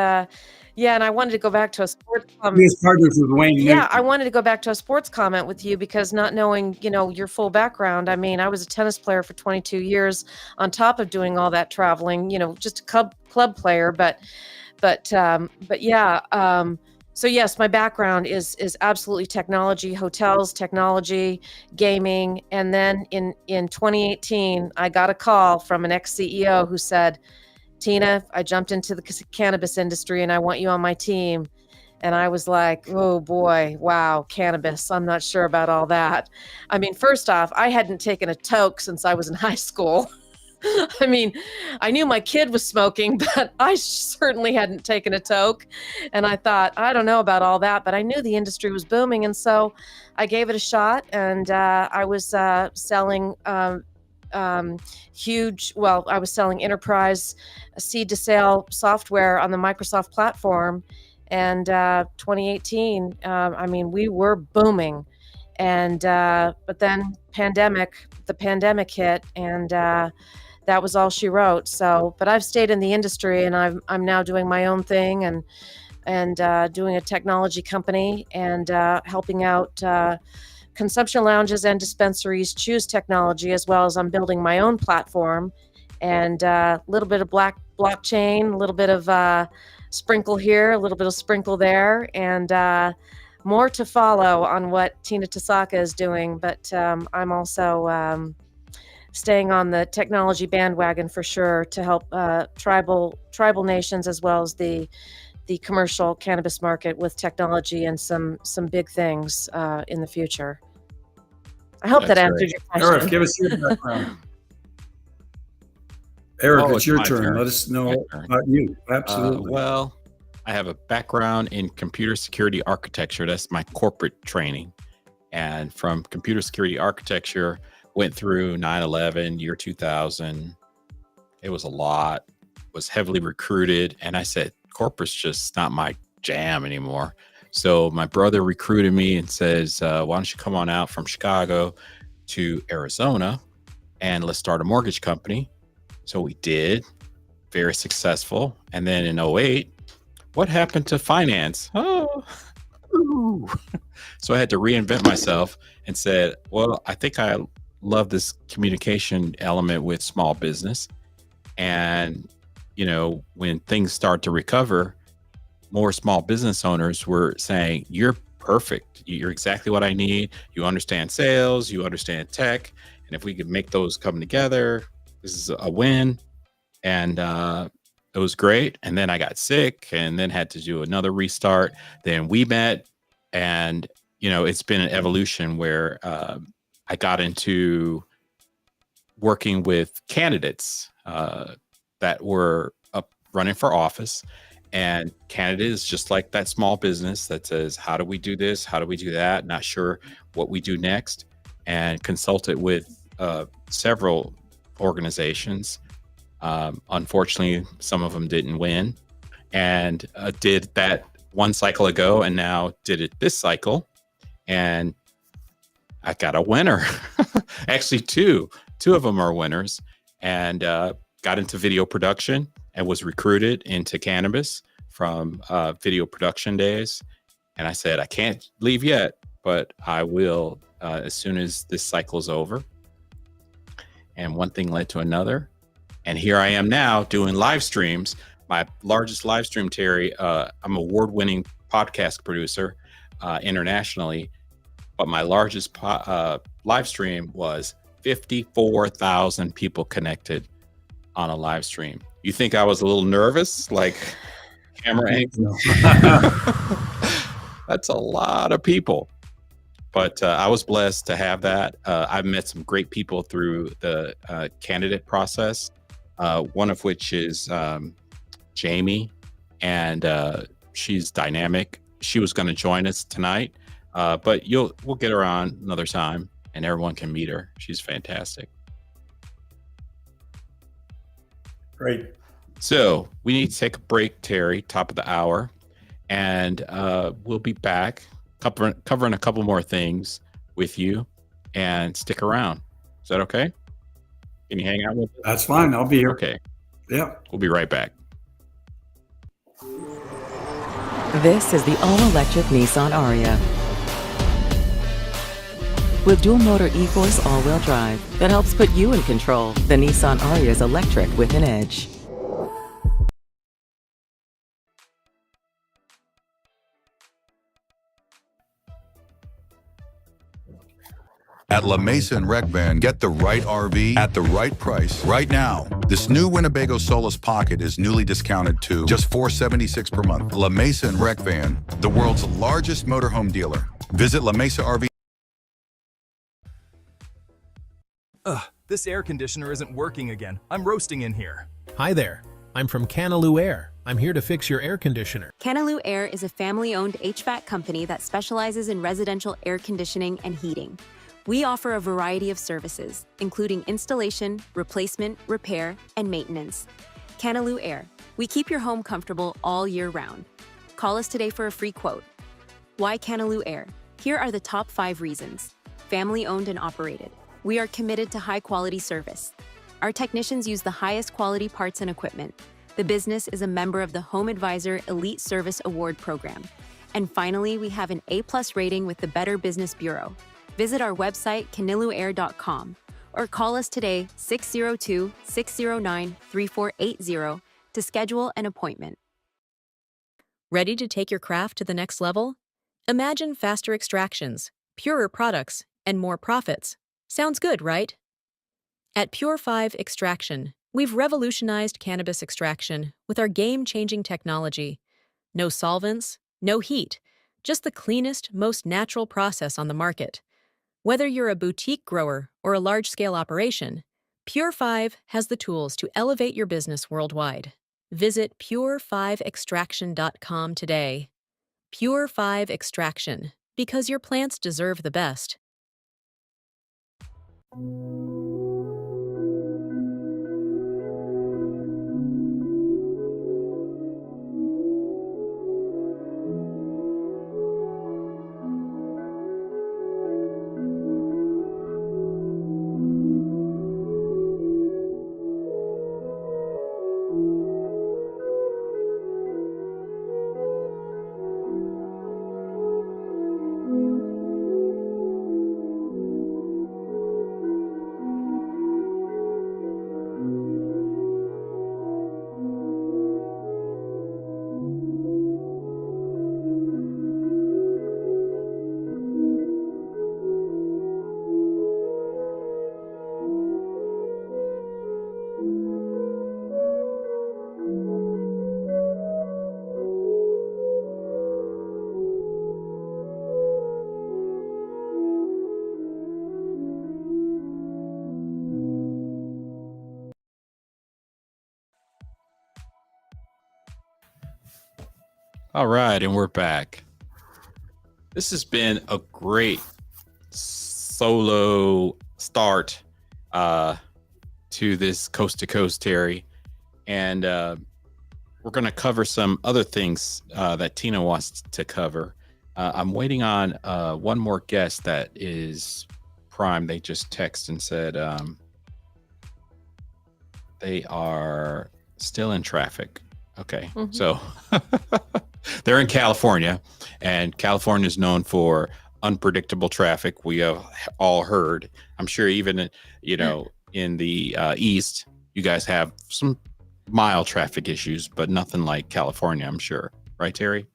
and I wanted to go back to a sports He was partners with Wayne Newton. Yeah, I wanted to go back to a sports comment with you because not knowing, your full background. I mean, I was a tennis player for 22 years on top of doing all that traveling, just a club player, but yeah. So yes, my background is absolutely technology, hotels, technology, gaming. And then in 2018, I got a call from an ex-CEO who said, "Tina, I jumped into the cannabis industry and I want you on my team." And I was like, oh boy, wow, cannabis. I'm not sure about all that. I mean, first off, I hadn't taken a toke since I was in high school. I mean, I knew my kid was smoking, but I certainly hadn't taken a toke. And I thought, I don't know about all that, but I knew the industry was booming. And so I gave it a shot, and I was selling I was selling enterprise seed to sale software on the Microsoft platform. And 2018, I mean, we were booming. And but then the pandemic hit, and that was all she wrote. So, but I've stayed in the industry, and I'm now doing my own thing, and doing a technology company, and helping out consumption lounges and dispensaries choose technology, as well as I'm building my own platform, and a little bit of blockchain, a little bit of sprinkle here, a little bit of sprinkle there, and more to follow on what Tina Tasaka is doing, but I'm also staying on the technology bandwagon for sure to help tribal nations as well as the commercial cannabis market with technology and some big things in the future. I hope that That's answered great. your question. Eric, give us your background. Eric, Oh, it's your my turn. Let us know My turn. about you. Absolutely. Well, I have a background in computer security architecture. That's my corporate training. And from computer security architecture, went through 9/11, year 2000. It was a lot, was heavily recruited. And I said, corporate's just not my jam anymore. So my brother recruited me and says, why don't you come on out from Chicago to Arizona and let's start a mortgage company. So we did, very successful. And then in 08, what happened to finance? Oh, ooh. So I had to reinvent myself and said, well, I think I love this communication element with small business. And, you know, when things start to recover, more small business owners were saying, you're perfect. You're exactly what I need. You understand sales, you understand tech. And if we could make those come together, this is a win. And it was great. And then I got sick and then had to do another restart. Then we met. And, you know, it's been an evolution where I got into working with candidates that were up running for office. And Canada is just like that small business that says, how do we do this? How do we do that? Not sure what we do next. And consulted with several organizations. Unfortunately, some of them didn't win. And did that one cycle ago and now did it this cycle. And I got a winner. Actually, two of them are winners. And got into video production and was recruited into cannabis from video production days. And I said, I can't leave yet, but I will as soon as this cycle's over. And one thing led to another. And here I am now doing live streams. My largest live stream, Terry, I'm an award-winning podcast producer internationally, but my largest live stream was 54,000 people connected on a live stream. You think I was a little nervous, like camera angle? That's a lot of people. But I was blessed to have that. I've met some great people through the candidate process, one of which is Jamie, and she's dynamic. She was going to join us tonight, but we'll get her on another time, and everyone can meet her. She's fantastic. Great. So we need to take a break, Terry, top of the hour, and we'll be back covering a couple more things with you, and stick around. Is that okay? Can you hang out with us? That's fine. I'll be here. Okay, Yeah. we'll be right back. This is the all-electric Nissan Ariya. With dual-motor e-Force all-wheel drive that helps put you in control, the Nissan Ariya is electric with an edge. At La Mesa and Rec Van, get the right RV at the right price right now. This new Winnebago Solis Pocket is newly discounted to just $476 per month. La Mesa and Rec Van, the world's largest motorhome dealer. Visit La Mesa RV. This air conditioner isn't working again. I'm roasting in here. Hi there. I'm from Canaloo Air. I'm here to fix your air conditioner. Canaloo Air is a family-owned HVAC company that specializes in residential air conditioning and heating. We offer a variety of services, including installation, replacement, repair, and maintenance. Canaloo Air. We keep your home comfortable all year round. Call us today for a free quote. Why Canaloo Air? Here are the top 5 reasons. Family-owned and operated. We are committed to high-quality service. Our technicians use the highest quality parts and equipment. The business is a member of the Home Advisor Elite Service Award program. And finally, we have an A+ rating with the Better Business Bureau. Visit our website, canilooair.com, or call us today, 602-609-3480, to schedule an appointment. Ready to take your craft to the next level? Imagine faster extractions, purer products, and more profits. Sounds good, right? At Pure 5 Extraction, we've revolutionized cannabis extraction with our game-changing technology. No solvents, no heat, just the cleanest, most natural process on the market. Whether you're a boutique grower or a large-scale operation, Pure 5 has the tools to elevate your business worldwide. Visit pure5extraction.com today. Pure 5 Extraction, because your plants deserve the best. All right, and we're back. This has been a great solo start to this Coast to Coast, Terry. And we're going to cover some other things that Tina wants to cover. I'm waiting on one more guest that is prime. They just texted and said they are still in traffic. Okay, so they're in California, and California is known for unpredictable traffic. We have all heard. I'm sure even in the East, you guys have some mild traffic issues, but nothing like California, I'm sure. Right, Terry?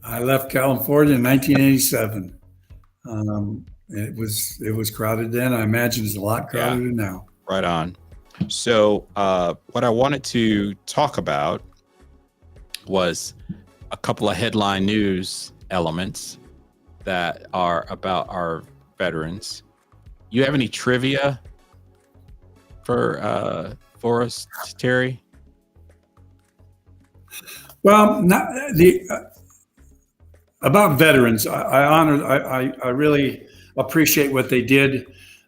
I left California in 1987. It was crowded then. I imagine it's a lot crowded now. Right on. So what I wanted to talk about was a couple of headline news elements that are about our veterans. You have any trivia for us, Terry? Well, about veterans, I really appreciate what they did.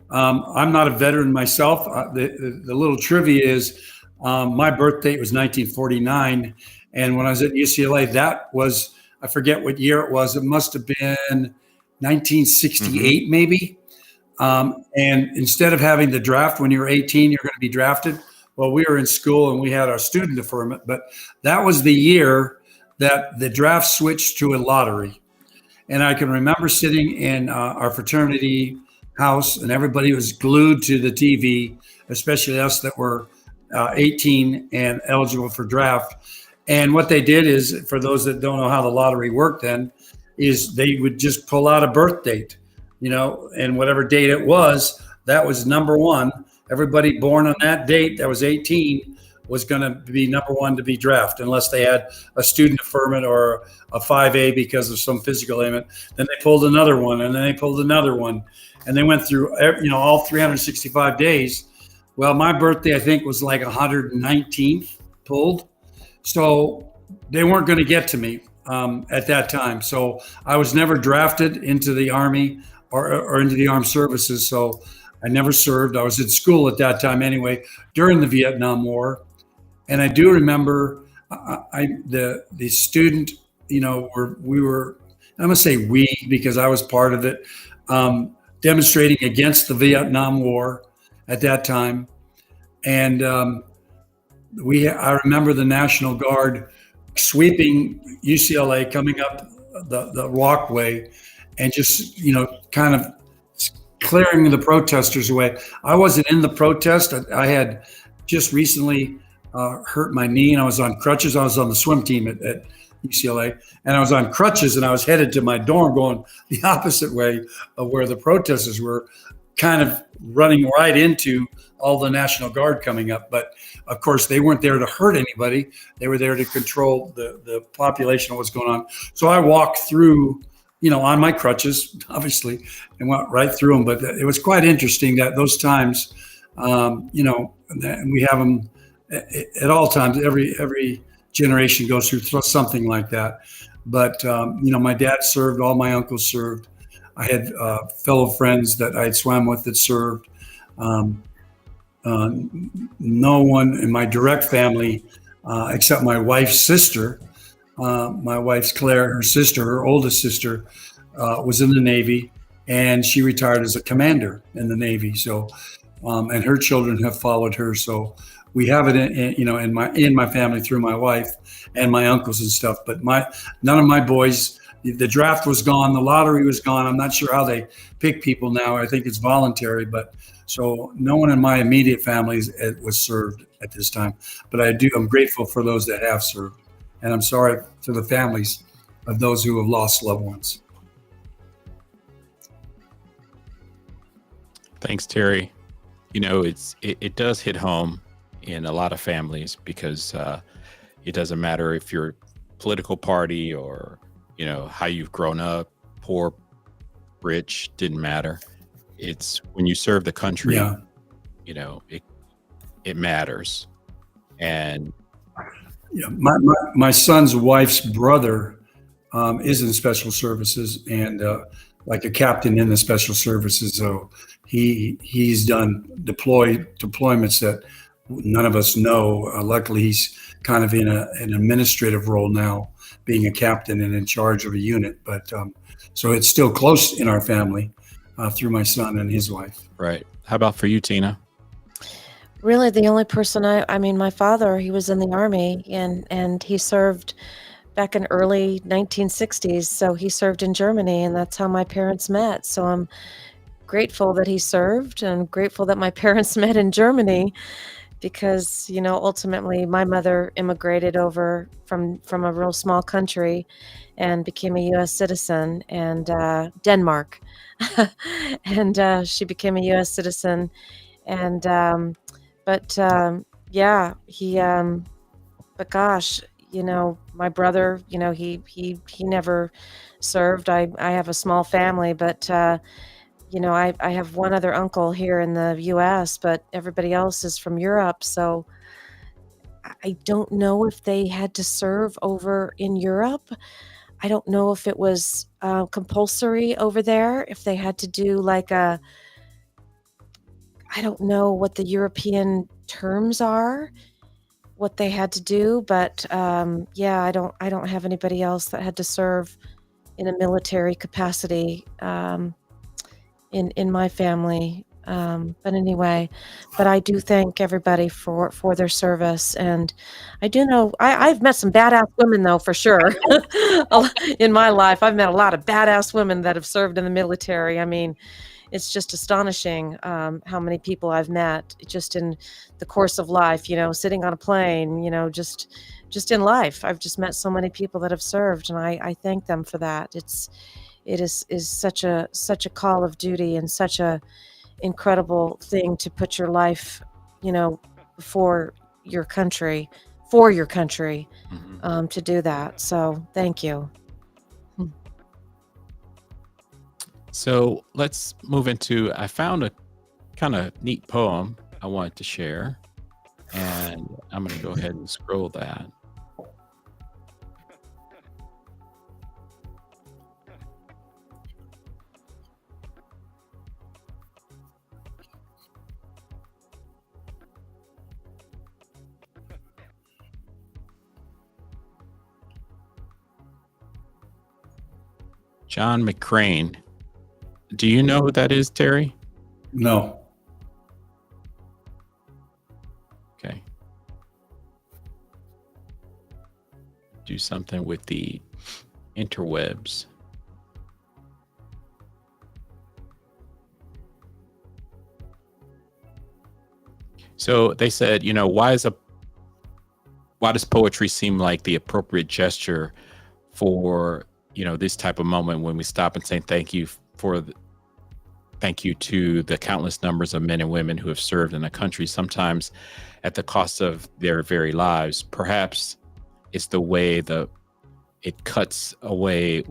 I'm not a veteran myself. The little trivia is my birth date was 1949. And when I was at UCLA, that was, I forget what year it was. It must have been 1968, maybe. And instead of having the draft when you were 18, you're going to be drafted. Well, we were in school and we had our student deferment, but that was the year that the draft switched to a lottery. And I can remember sitting in our fraternity house and everybody was glued to the TV, especially us that were 18 and eligible for draft. And what they did is, for those that don't know how the lottery worked then, is they would just pull out a birth date, and whatever date it was, that was number one. Everybody born on that date that was 18 was going to be number one to be drafted, unless they had a student deferment or a 5A because of some physical ailment. Then they pulled another one, and then they pulled another one, and they went through all 365 days. Well, my birthday, I think, was like 119th pulled. So they weren't going to get to me at that time. So I was never drafted into the Army or into the armed services. So I never served. I was in school at that time anyway, during the Vietnam War. And I do remember the student, we were, I'm going to say we, because I was part of it, demonstrating against the Vietnam War at that time. And I remember the National Guard sweeping UCLA, coming up the walkway, and just kind of clearing the protesters away. I wasn't in the protest. I had just recently hurt my knee, and I was on crutches. I was on the swim team at UCLA, and I was on crutches, and I was headed to my dorm going the opposite way of where the protesters were, kind of running right into all the National Guard coming up. But of course, they weren't there to hurt anybody. They were there to control the population of what's going on. So I walked through, on my crutches, obviously, and went right through them. But it was quite interesting that those times, and we have them at all times. Every generation goes through something like that. But my dad served. All my uncles served. I had fellow friends that I had swam with that served. No one in my direct family, except my wife's sister, my wife's Claire, her sister, her oldest sister, was in the Navy, and she retired as a commander in the Navy. So, and her children have followed her. So we have it in my family through my wife and my uncles and stuff. But none of my boys. The draft was gone. The lottery was gone. I'm not sure how they pick people now. I think it's voluntary, but so no one in my immediate family was served at this time. But I'm grateful for those that have served. And I'm sorry to the families of those who have lost loved ones. Thanks, Terry. It does hit home in a lot of families because it doesn't matter if you're political party or how you've grown up, poor, rich, didn't matter. It's when you serve the country, it matters. And my son's wife's brother is in special services and like a captain in the special services. So he's done deployments that none of us know. Luckily, he's kind of in an administrative role now, being a captain and in charge of a unit. But so it's still close in our family through my son and his wife. Right. How about for you, Tina? Really, the only person my father, he was in the Army and he served back in early 1960s. So he served in Germany, and that's how my parents met. So I'm grateful that he served and grateful that my parents met in Germany. Because ultimately my mother immigrated over from a real small country and became a U.S. citizen, and Denmark, and she became a U.S. citizen, and but gosh, my brother, he never served. I have a small family, but I have one other uncle here in the U.S., but everybody else is from Europe. So I don't know if they had to serve over in Europe. I don't know if it was compulsory over there, if they had to do I don't know what the European terms are, what they had to do. But I don't have anybody else that had to serve in a military capacity. In my family, but anyway, but I do thank everybody for their service, and I do know I've met some badass women though, for sure. In my life, I've met a lot of badass women that have served in the military. I mean, it's just astonishing how many people I've met just in the course of life. Sitting on a plane, just in life, I've just met so many people that have served, and I thank them for that. It is such a call of duty and such a incredible thing to put your life, for your country, to do that. So thank you. So let's move into, I found a kind of neat poem I wanted to share, and I'm going to go ahead and scroll that. John McCrane. Do you know who that is, Terry? No. Okay. Do something with the interwebs. So they said, why does poetry seem like the appropriate gesture for, this type of moment when we stop and say thank you thank you to the countless numbers of men and women who have served in the country, sometimes at the cost of their very lives. Perhaps it's the way it cuts away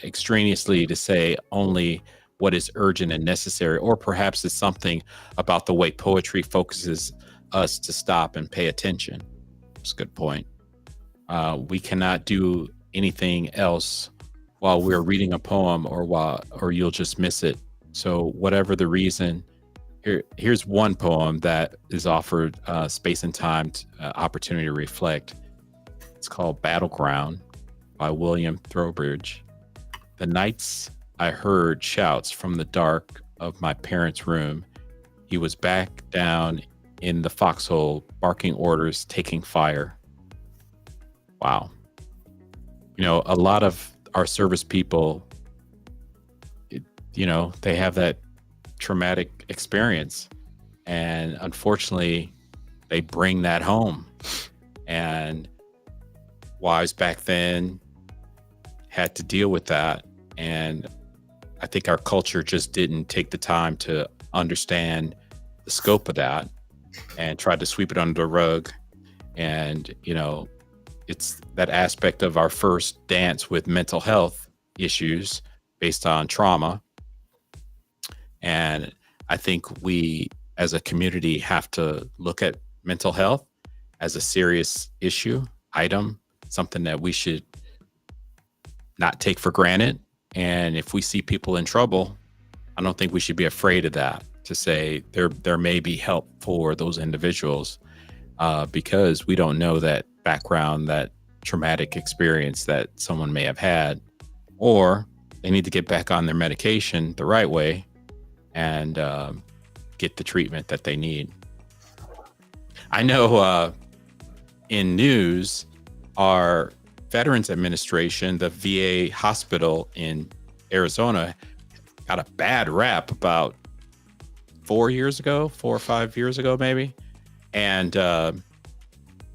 extraneously to say only what is urgent and necessary, or perhaps it's something about the way poetry focuses us to stop and pay attention. That's a good point. We cannot do anything else while we're reading a poem, or you'll just miss it. So whatever the reason, here's one poem that is offered space and time opportunity to reflect. It's called Battleground by William Throwbridge. The nights I heard shouts from the dark of my parents' room. He was back down in the foxhole, barking orders, taking fire. Wow. A lot of our service people, they have that traumatic experience. And unfortunately, they bring that home. And wives back then had to deal with that. And I think our culture just didn't take the time to understand the scope of that and tried to sweep it under the rug. And, it's that aspect of our first dance with mental health issues based on trauma. And I think we as a community have to look at mental health as a serious item, something that we should not take for granted. And if we see people in trouble, I don't think we should be afraid of that, to say there may be help for those individuals, because we don't know that background, that traumatic experience that someone may have had, or they need to get back on their medication the right way and get the treatment that they need. I know in news, our Veterans Administration, the VA hospital in Arizona, got a bad rap about 4 or 5 years ago, maybe. And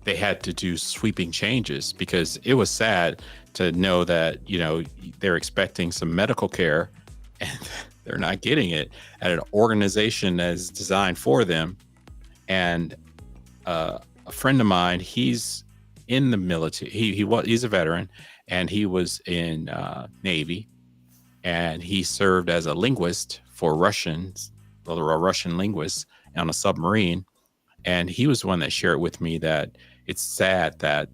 they had to do sweeping changes because it was sad to know that, they're expecting some medical care and they're not getting it at an organization that is designed for them. And a friend of mine, he's in the military. He's a veteran, and he was in Navy, and he served as a linguist for Russians, a Russian linguist on a submarine. And he was the one that shared with me that it's sad that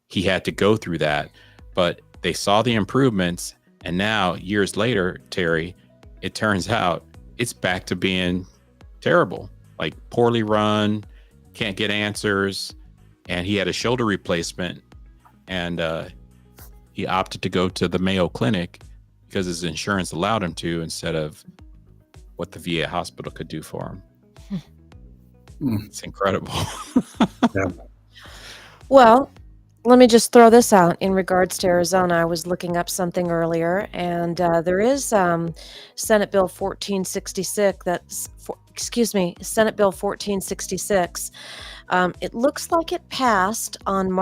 he had to go through that, but they saw the improvements. And now, years later, Terry, it turns out it's back to being terrible, like poorly run, can't get answers. And he had a shoulder replacement, and he opted to go to the Mayo Clinic because his insurance allowed him to, instead of what the VA hospital could do for him. It's incredible. Yeah. Well, let me just throw this out in regards to Arizona. I was looking up something earlier, and there is Senate Bill 1466. Senate Bill 1466. It looks like it passed in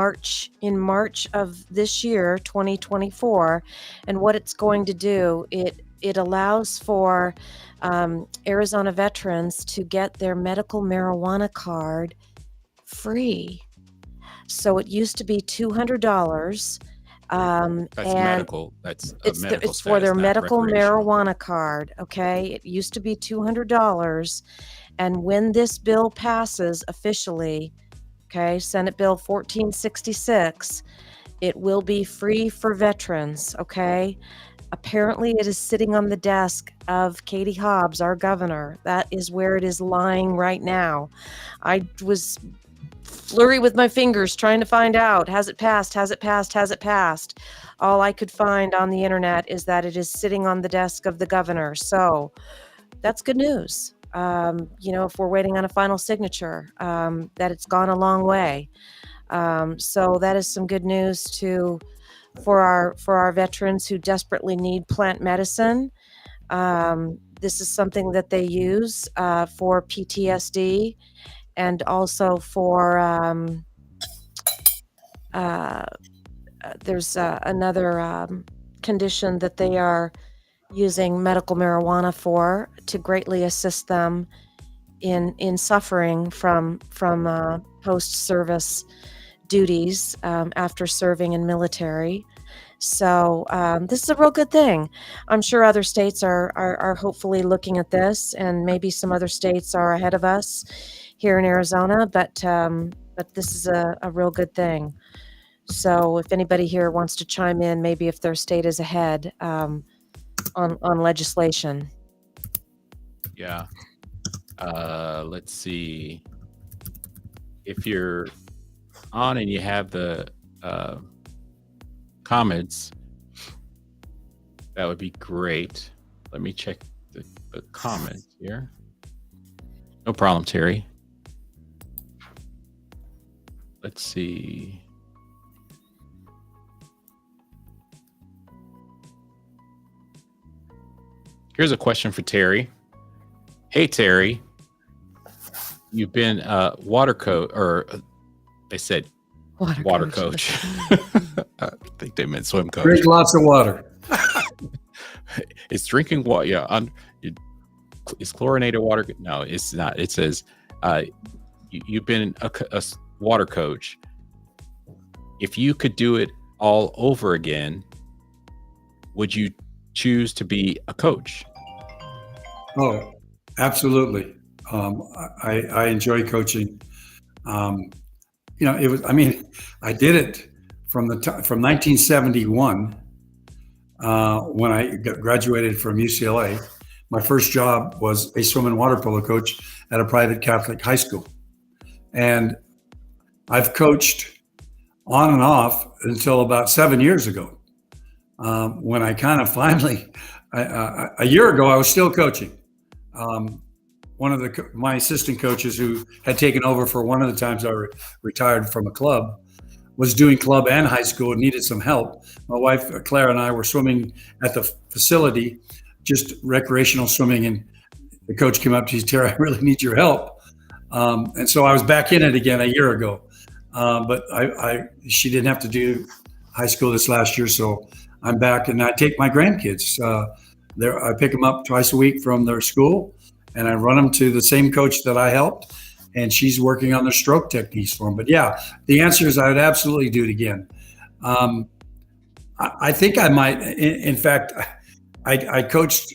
March of this year, 2024. And what it's going to do, it allows for Arizona veterans to get their medical marijuana card free. So it used to be $200. That's and medical. That's medical it's for their status, not medical recreational. marijuana card. Okay, it used to be $200, and when this bill passes officially, okay, Senate Bill 1466, it will be free for veterans. Okay. Apparently, it is sitting on the desk of Katie Hobbs, our governor. That is where it is lying right now. I was flurry with my fingers trying to find out, has it passed? Has it passed? Has it passed? All I could find on the internet is that it is sitting on the desk of the governor. So that's good news. If we're waiting on a final signature, that it's gone a long way. So that is some good news for our veterans who desperately need plant medicine. This is something that they use for PTSD, and also for there's another condition that they are using medical marijuana for to greatly assist them in suffering from post-service duties after serving in military. So this is a real good thing. I'm sure other states are hopefully looking at this, and maybe some other states are ahead of us here in Arizona, but this is a real good thing. So if anybody here wants to chime in, maybe if their state is ahead on legislation. Yeah. Let's see. If you're on and you have the comments, that would be great. Let me check the comments here. No problem, Terry. Let's see. Here's a question for Terry. Hey, Terry, you've been water coach, or they said water coach. I think they meant swim coach. Drink lots of water. It's drinking water. Yeah. Is chlorinated water? No, it's not. It says you've been a water coach. If you could do it all over again, would you choose to be a coach? Oh, absolutely. I enjoy coaching. It was. I mean, I did it from 1971 when I graduated from UCLA. My first job was a swim and water polo coach at a private Catholic high school, and I've coached on and off until about 7 years ago, when I kind of finally, a year ago, I was still coaching. One of my assistant coaches, who had taken over for one of the times I retired from a club, was doing club and high school and needed some help. My wife, Claire, and I were swimming at the facility, just recreational swimming. And the coach came up to me, Terry, I really need your help. And so I was back in it again a year ago. But she didn't have to do high school this last year. So I'm back, and I take my grandkids. I pick them up twice a week from their school, and I run them to the same coach that I helped, and she's working on their stroke techniques for them. But yeah, the answer is I would absolutely do it again. I think I might. In fact, I coached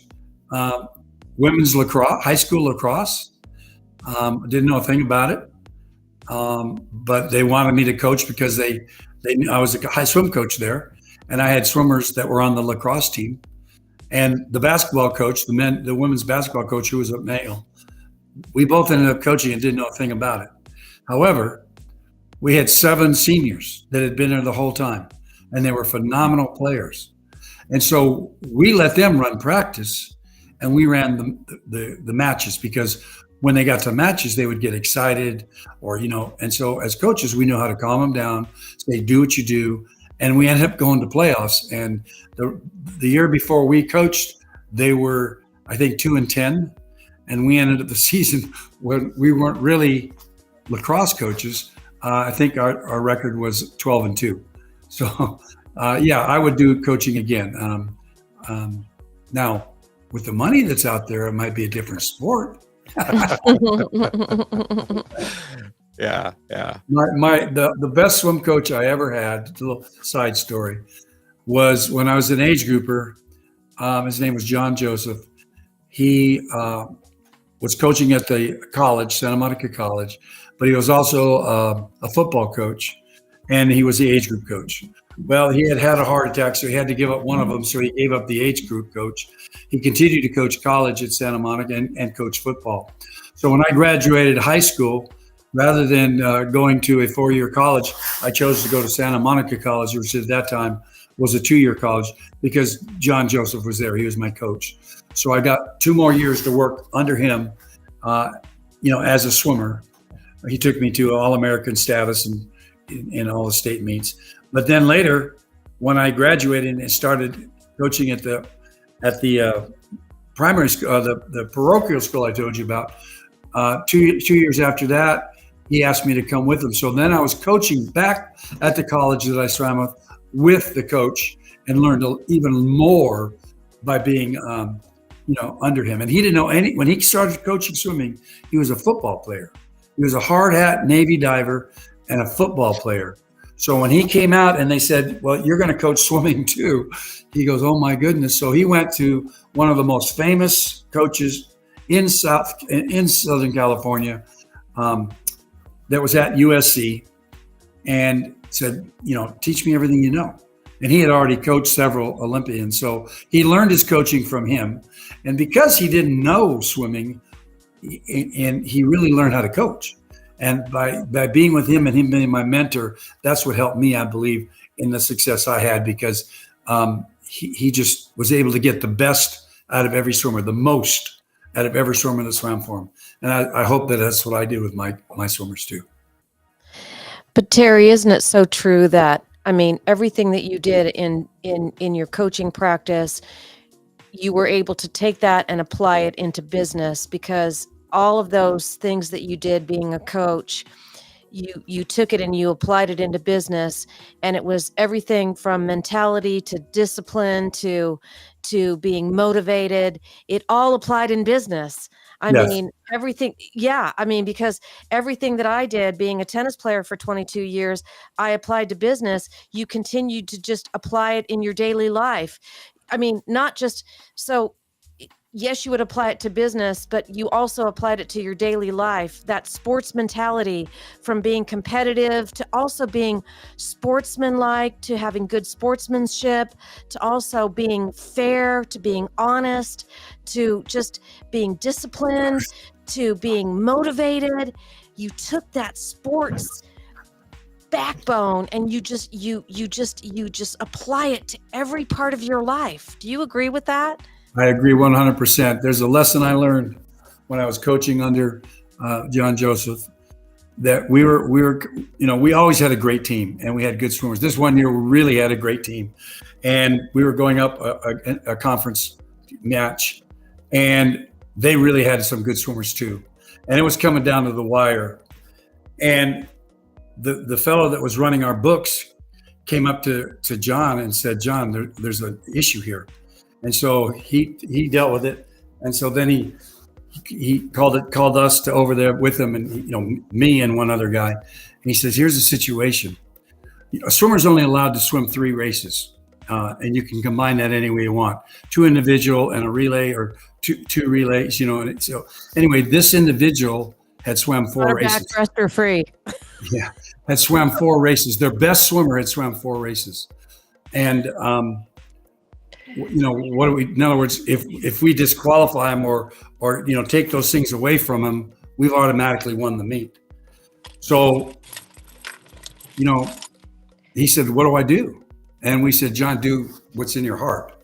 women's lacrosse, high school lacrosse. Didn't know a thing about it, but they wanted me to coach because they knew I was a high swim coach there, and I had swimmers that were on the lacrosse team. And the basketball coach, the women's basketball coach, who was a male, we both ended up coaching and didn't know a thing about it. However, we had 7 seniors that had been there the whole time, and they were phenomenal players. And so we let them run practice, and we ran the matches, because when they got to matches, they would get excited, and so as coaches, we know how to calm them down, say, do what you do. And we ended up going to playoffs. And the year before we coached, they were, I think, 2-10. And we ended up the season when we weren't really lacrosse coaches. I think our record was 12-2. So, yeah, I would do coaching again. Now, with the money that's out there, it might be a different sport. Yeah. The best swim coach I ever had, a little side story, was when I was an age grouper. His name was John Joseph. He was coaching at the college, Santa Monica College, but he was also a football coach, and he was the age group coach. Well, he had a heart attack, so he had to give up one of them. So he gave up the age group coach. He continued to coach college at Santa Monica and coach football. So when I graduated high school, rather than going to a 4-year college, I chose to go to Santa Monica College, which at that time was a 2-year college, because John Joseph was there. He was my coach. So I got 2 more years to work under him, as a swimmer. He took me to All-American status and in all the state meets. But then later, when I graduated and started coaching at the primary school, the parochial school I told you about, 2 years after that, he asked me to come with him. So then I was coaching back at the college that I swam with the coach, and learned even more by being, under him. And he didn't know when he started coaching swimming, he was a football player. He was a hard hat Navy diver and a football player. So when he came out and they said, well, you're going to coach swimming too, he goes, oh my goodness. So he went to one of the most famous coaches in Southern California, that was at USC, and said, teach me everything you know. And he had already coached several Olympians. So he learned his coaching from him. And because he didn't know swimming, and he really learned how to coach. And by being with him and him being my mentor, that's what helped me, I believe, in the success I had, because he just was able to get the best out of every swimmer, the most out of every swimmer that swam for him. And I hope that that's what I do with my swimmers too. But Terry, isn't it so true that, everything that you did in your coaching practice, you were able to take that and apply it into business, because all of those things that you did being a coach, you took it and you applied it into business, and it was everything from mentality to discipline to being motivated. It all applied in business. Yes. Everything. Yeah. Because everything that I did being a tennis player for 22 years, I applied to business. You continued to just apply it in your daily life. Not just so. Yes, you would apply it to business, but you also applied it to your daily life. That sports mentality, from being competitive to also being sportsmanlike, to having good sportsmanship, to also being fair, to being honest, to just being disciplined, to being motivated. You took that sports backbone and you just apply it to every part of your life. Do you agree with that? I agree 100%. There's a lesson I learned when I was coaching under John Joseph, that we always had a great team and we had good swimmers. This one year we really had a great team, and we were going up a conference match, and they really had some good swimmers too. And it was coming down to the wire. And the fellow that was running our books came up to John and said, John, there's an issue here. And so he dealt with it. And so then he called us to over there with him, and me and one other guy. And he says, here's the situation. A swimmer's only allowed to swim 3 races. And you can combine that any way you want. 2 individual and a relay, or two relays, And so anyway, this individual had swam 4 races. Backbreaster free. Yeah, had swam 4 races. Their best swimmer had swam 4 races. And, what do we? In other words, if we disqualify him or take those things away from him, we've automatically won the meet. So, he said, "What do I do?" And we said, "John, do what's in your heart."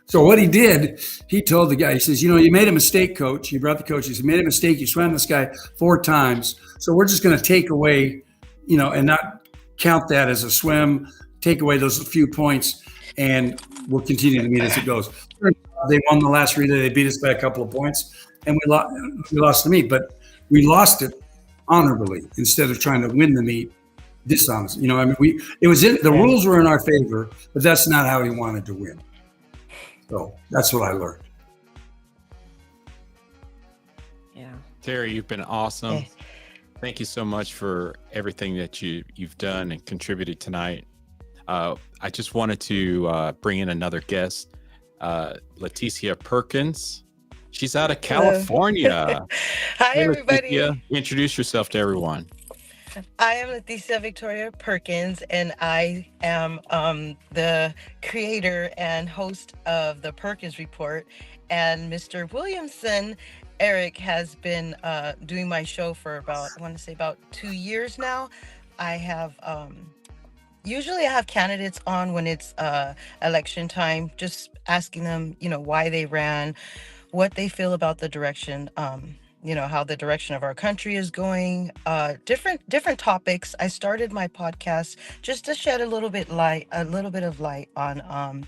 So what he did, he told the guy, he says, "You made a mistake, coach." He brought the coach. He said, "You made a mistake. You swam this guy 4 times. So we're just going to take away, and not count that as a swim. Take away those few points." And we'll continue to meet as it goes. They won the last relay. They beat us by a couple of points, and we lost the meet. But we lost it honorably instead of trying to win the meet dishonestly. The rules were in our favor, but that's not how he wanted to win. So that's what I learned. Yeah. Terry, you've been awesome. Okay. Thank you so much for everything that you've done and contributed tonight. I just wanted to bring in another guest, Leticia Perkins. She's out of California. Hi, everybody. Leticia, introduce yourself to everyone. I am Leticia Victoria Perkins, and I am the creator and host of the Perkins Report. And Mr. Williamson, Eric, has been doing my show for about 2 years now. I have... Usually I have candidates on when it's election time, just asking them, why they ran, what they feel about the direction, how the direction of our country is going, different topics. I started my podcast just to shed a little bit of light on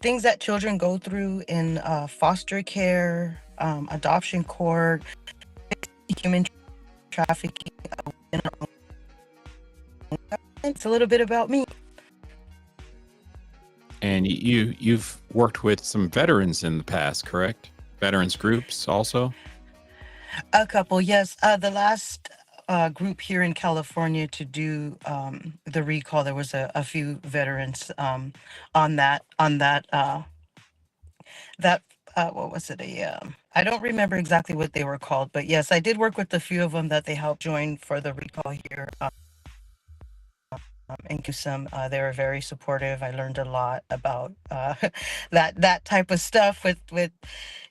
things that children go through in foster care, adoption court, human trafficking in our own government. It's a little bit about me. And you've worked with some veterans in the past, correct? Veterans groups also? A couple, yes. The last group here in California to do the recall, there was a few veterans on that what was it? I don't remember exactly what they were called, but yes, I did work with a few of them that they helped join for the recall here. And some, they were very supportive. I learned a lot about that type of stuff with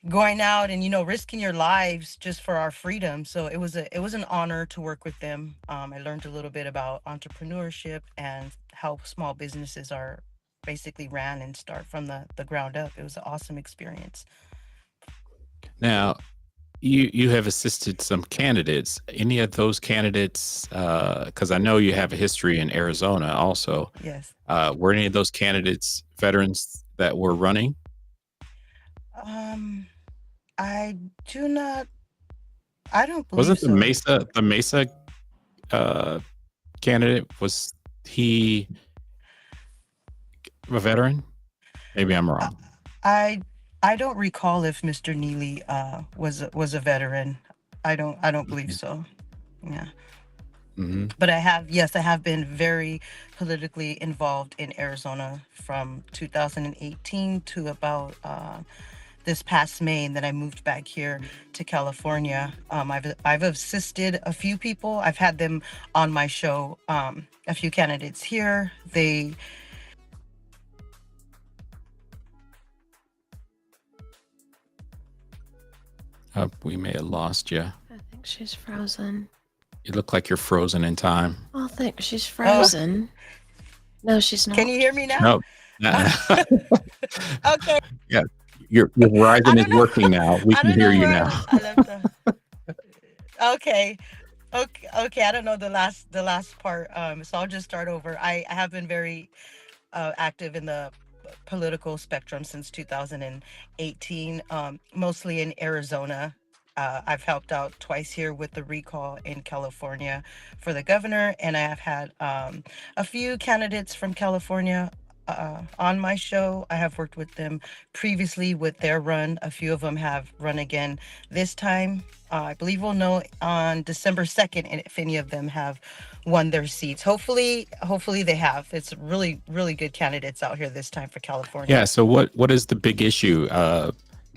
going out and risking your lives just for our freedom. So it was an honor to work with them. I learned a little bit about entrepreneurship and how small businesses are basically ran and start from the ground up. It was an awesome experience. Now, you have assisted some candidates. Any of those candidates, because I know you have a history in Arizona also. Yes. Were any of those candidates veterans that were running? I don't believe Wasn't so. the Mesa candidate, was he a veteran? Maybe I'm wrong. I don't recall if Mr. Neely was a veteran. I don't believe so. Yeah. Mm-hmm. But I have been very politically involved in Arizona from 2018 to about this past May, and then I moved back here to California. I've assisted a few people. I've had them on my show. A few candidates here. We may have lost you. I think she's frozen. You look like you're frozen in time. I think she's frozen. No, she's not. Can you hear me now? No. Okay. Yeah. Your Verizon is working now. We can hear you now. Okay. I don't know the last part. So I'll just start over. I have been very active in the political spectrum since 2018, mostly in Arizona. I've helped out twice here with the recall in California for the governor, and I have had a few candidates from California on my show. I have worked with them previously with their run. A few of them have run again this time. I believe we'll know on December 2nd if any of them have won their seats. Hopefully they have. It's really, really good candidates out here this time for California. Yeah. So what is the big issue?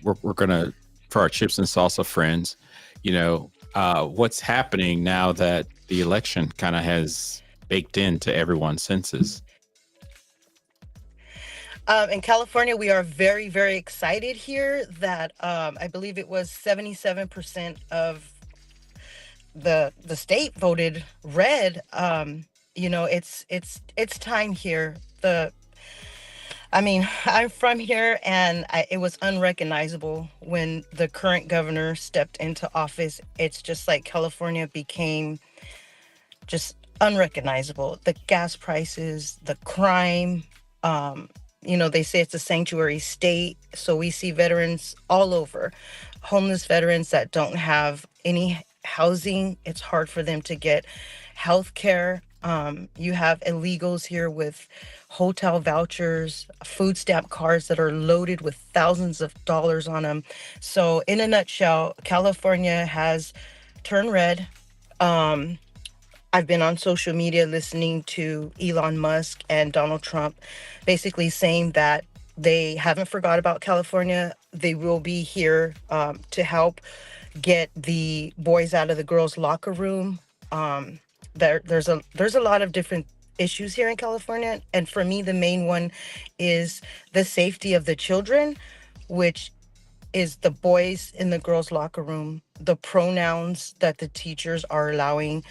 We're gonna, for our chips and salsa friends, what's happening now that the election kind of has baked into everyone's senses? In California, we are very, very excited here that I believe it was 77% of the state voted red. It's time here. I'm from here, and it was unrecognizable when the current governor stepped into office. It's just like California became just unrecognizable. The gas prices, the crime, they say it's a sanctuary state. So we see veterans all over, homeless veterans that don't have any housing. It's hard for them to get health care. You have illegals here with hotel vouchers, food stamp cards that are loaded with thousands of dollars on them. So in a nutshell, California has turned red. I've been on social media listening to Elon Musk and Donald Trump basically saying that they haven't forgot about California. They will be here to help get the boys out of the girls' locker room. There's a lot of different issues here in California. And for me, the main one is the safety of the children, which is the boys in the girls' locker room, the pronouns that the teachers are allowing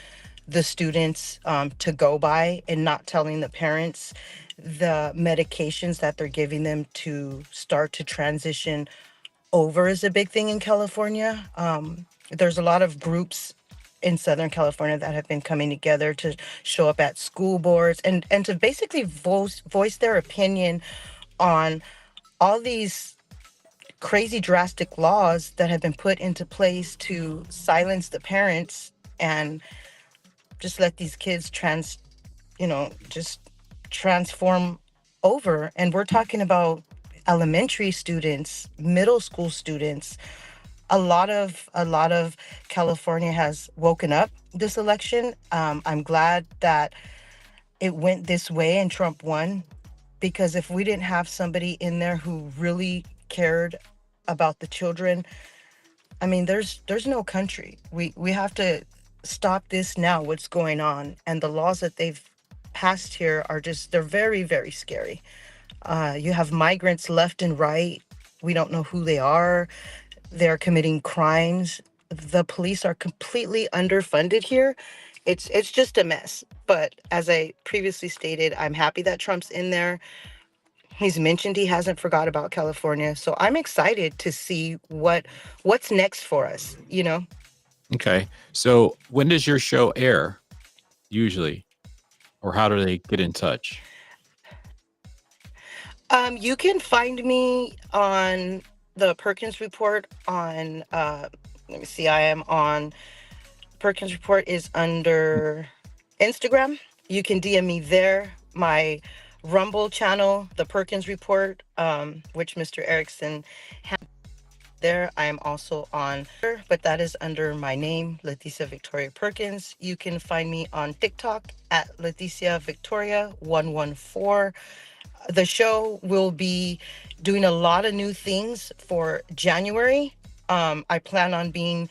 the students to go by and not telling the parents, the medications that they're giving them to start to transition over is a big thing in California. There's a lot of groups in Southern California that have been coming together to show up at school boards and to basically voice their opinion on all these crazy drastic laws that have been put into place to silence the parents and just let these kids just transform over. And we're talking about elementary students, middle school students. A lot of California has woken up this election. I'm glad that it went this way and Trump won, because if we didn't have somebody in there who really cared about the children, I mean, there's no country. We have to stop this now, what's going on. And the laws that they've passed here are they're very, very scary. You have migrants left and right. We don't know who they are. They're committing crimes. The police are completely underfunded here. It's just a mess. But as I previously stated, I'm happy that Trump's in there. He's mentioned he hasn't forgot about California. So I'm excited to see what's next for us, Okay. So when does your show air usually? Or how do they get in touch? You can find me on the Perkins Report on, let me see, I am on, Perkins Report is under Instagram. You can DM me there. My Rumble channel, the Perkins Report, which Mr. Erickson had there. I am also on, but that is under my name, Leticia Victoria Perkins. You can find me on TikTok at Leticia Victoria 114. The show will be doing a lot of new things for January. I plan on being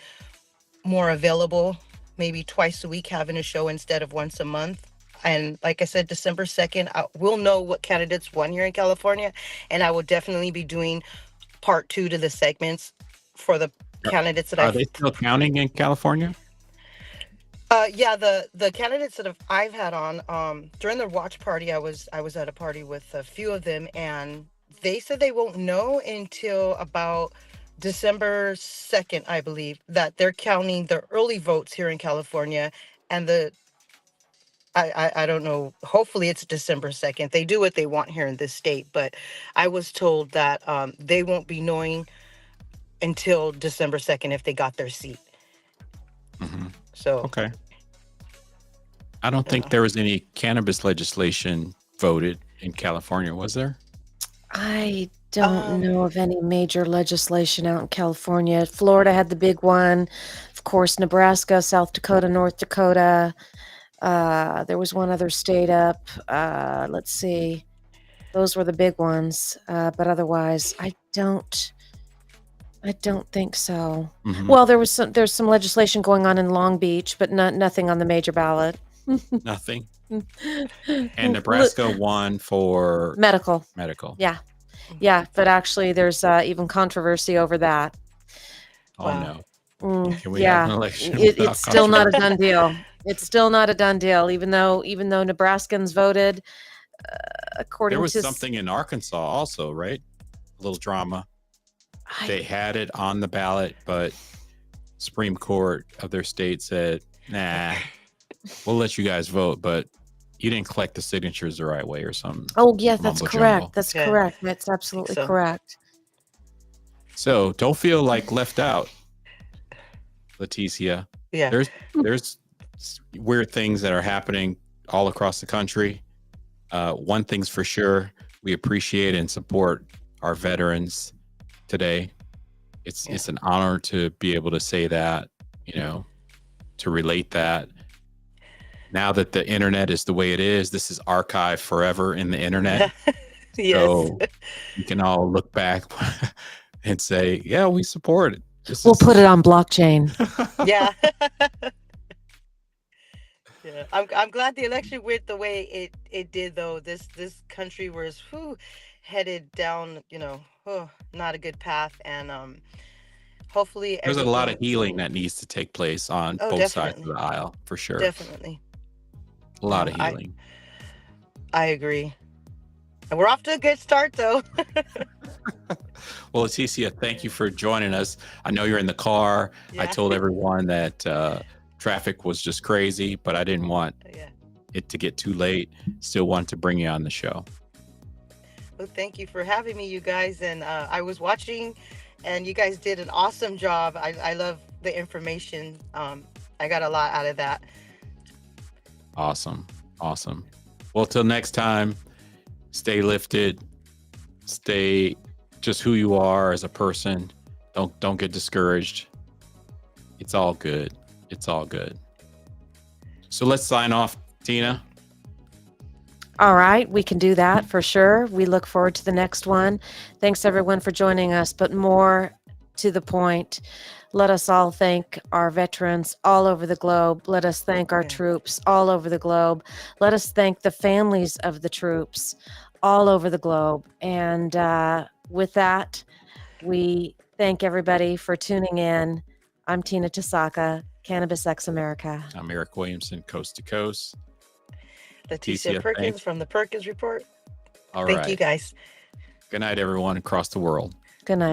more available, maybe twice a week, having a show instead of once a month. And like I said, December 2nd, we'll know what candidates won here in California. And I will definitely be doing part 2 to the segments for the candidates that Are they still counting in California? Yeah, the candidates that I've had on during the watch party, I was at a party with a few of them, and they said they won't know until about December 2nd, I believe, that they're counting the early votes here in California. And I don't know, hopefully it's December 2nd. They do what they want here in this state, but I was told that they won't be knowing until December 2nd if they got their seat. Mm-hmm. So okay. I don't think there was any cannabis legislation voted in California, was there? I don't know of any major legislation out in California. Florida had the big one. Of course, Nebraska, South Dakota, North Dakota. There was one other state up. Let's see. Those were the big ones. But otherwise, I don't think so. Mhm. Well, there's some legislation going on in Long Beach, but nothing on the major ballot. Nothing. And Nebraska won for Medical. Yeah. Yeah, but actually there's even controversy over that. Oh no. Can we yeah. have an election? It's still not a done deal. It's still not a done deal, even though Nebraskans voted according There was to something in Arkansas also, right? A little drama. They had it on the ballot, but Supreme Court of their state said, nah, we'll let you guys vote, but you didn't collect the signatures the right way or something. Oh, yeah, that's Mumbo correct. jumbo. That's correct. That's absolutely correct. So don't feel like left out, Leticia. Yeah. There's weird things that are happening all across the country. One thing's for sure, we appreciate and support our veterans today. It's an honor to be able to say that, to relate that. Now that the internet is the way it is, this is archived forever in the internet. Yes. So you can all look back and say, yeah, we support it. We'll put it on blockchain. Yeah. Yeah. I'm glad the election went the way it did, though. This country was headed down, not a good path, and hopefully there's a lot of healing that needs to take place on both sides of the aisle, for sure. Definitely. A lot of healing. I agree. And we're off to a good start, though. Well, Leticia, thank you for joining us. I know you're in the car. I told everyone that traffic was just crazy, but I didn't want it to get too late. Still want to bring you on the show. Well, thank you for having me, you guys. And I was watching, and you guys did an awesome job. I love the information I got a lot out of that. Awesome. Awesome. Well, till next time, stay lifted, stay just who you are as a person. Don't get discouraged. It's all good. It's all good. So let's sign off, Tina. All right, we can do that for sure. We look forward to the next one. Thanks everyone for joining us, but more to the point, let us all thank our veterans all over the globe. Let us thank our troops all over the globe. Let us thank the families of the troops all over the globe. And with that, we thank everybody for tuning in. I'm Tina Tasaka, Cannabis X America. I'm Eric Williamson, Coast to Coast. Leticia Perkins thanks. from the Perkins Report. All Thank right. you guys. Good night, everyone across the world. Good night.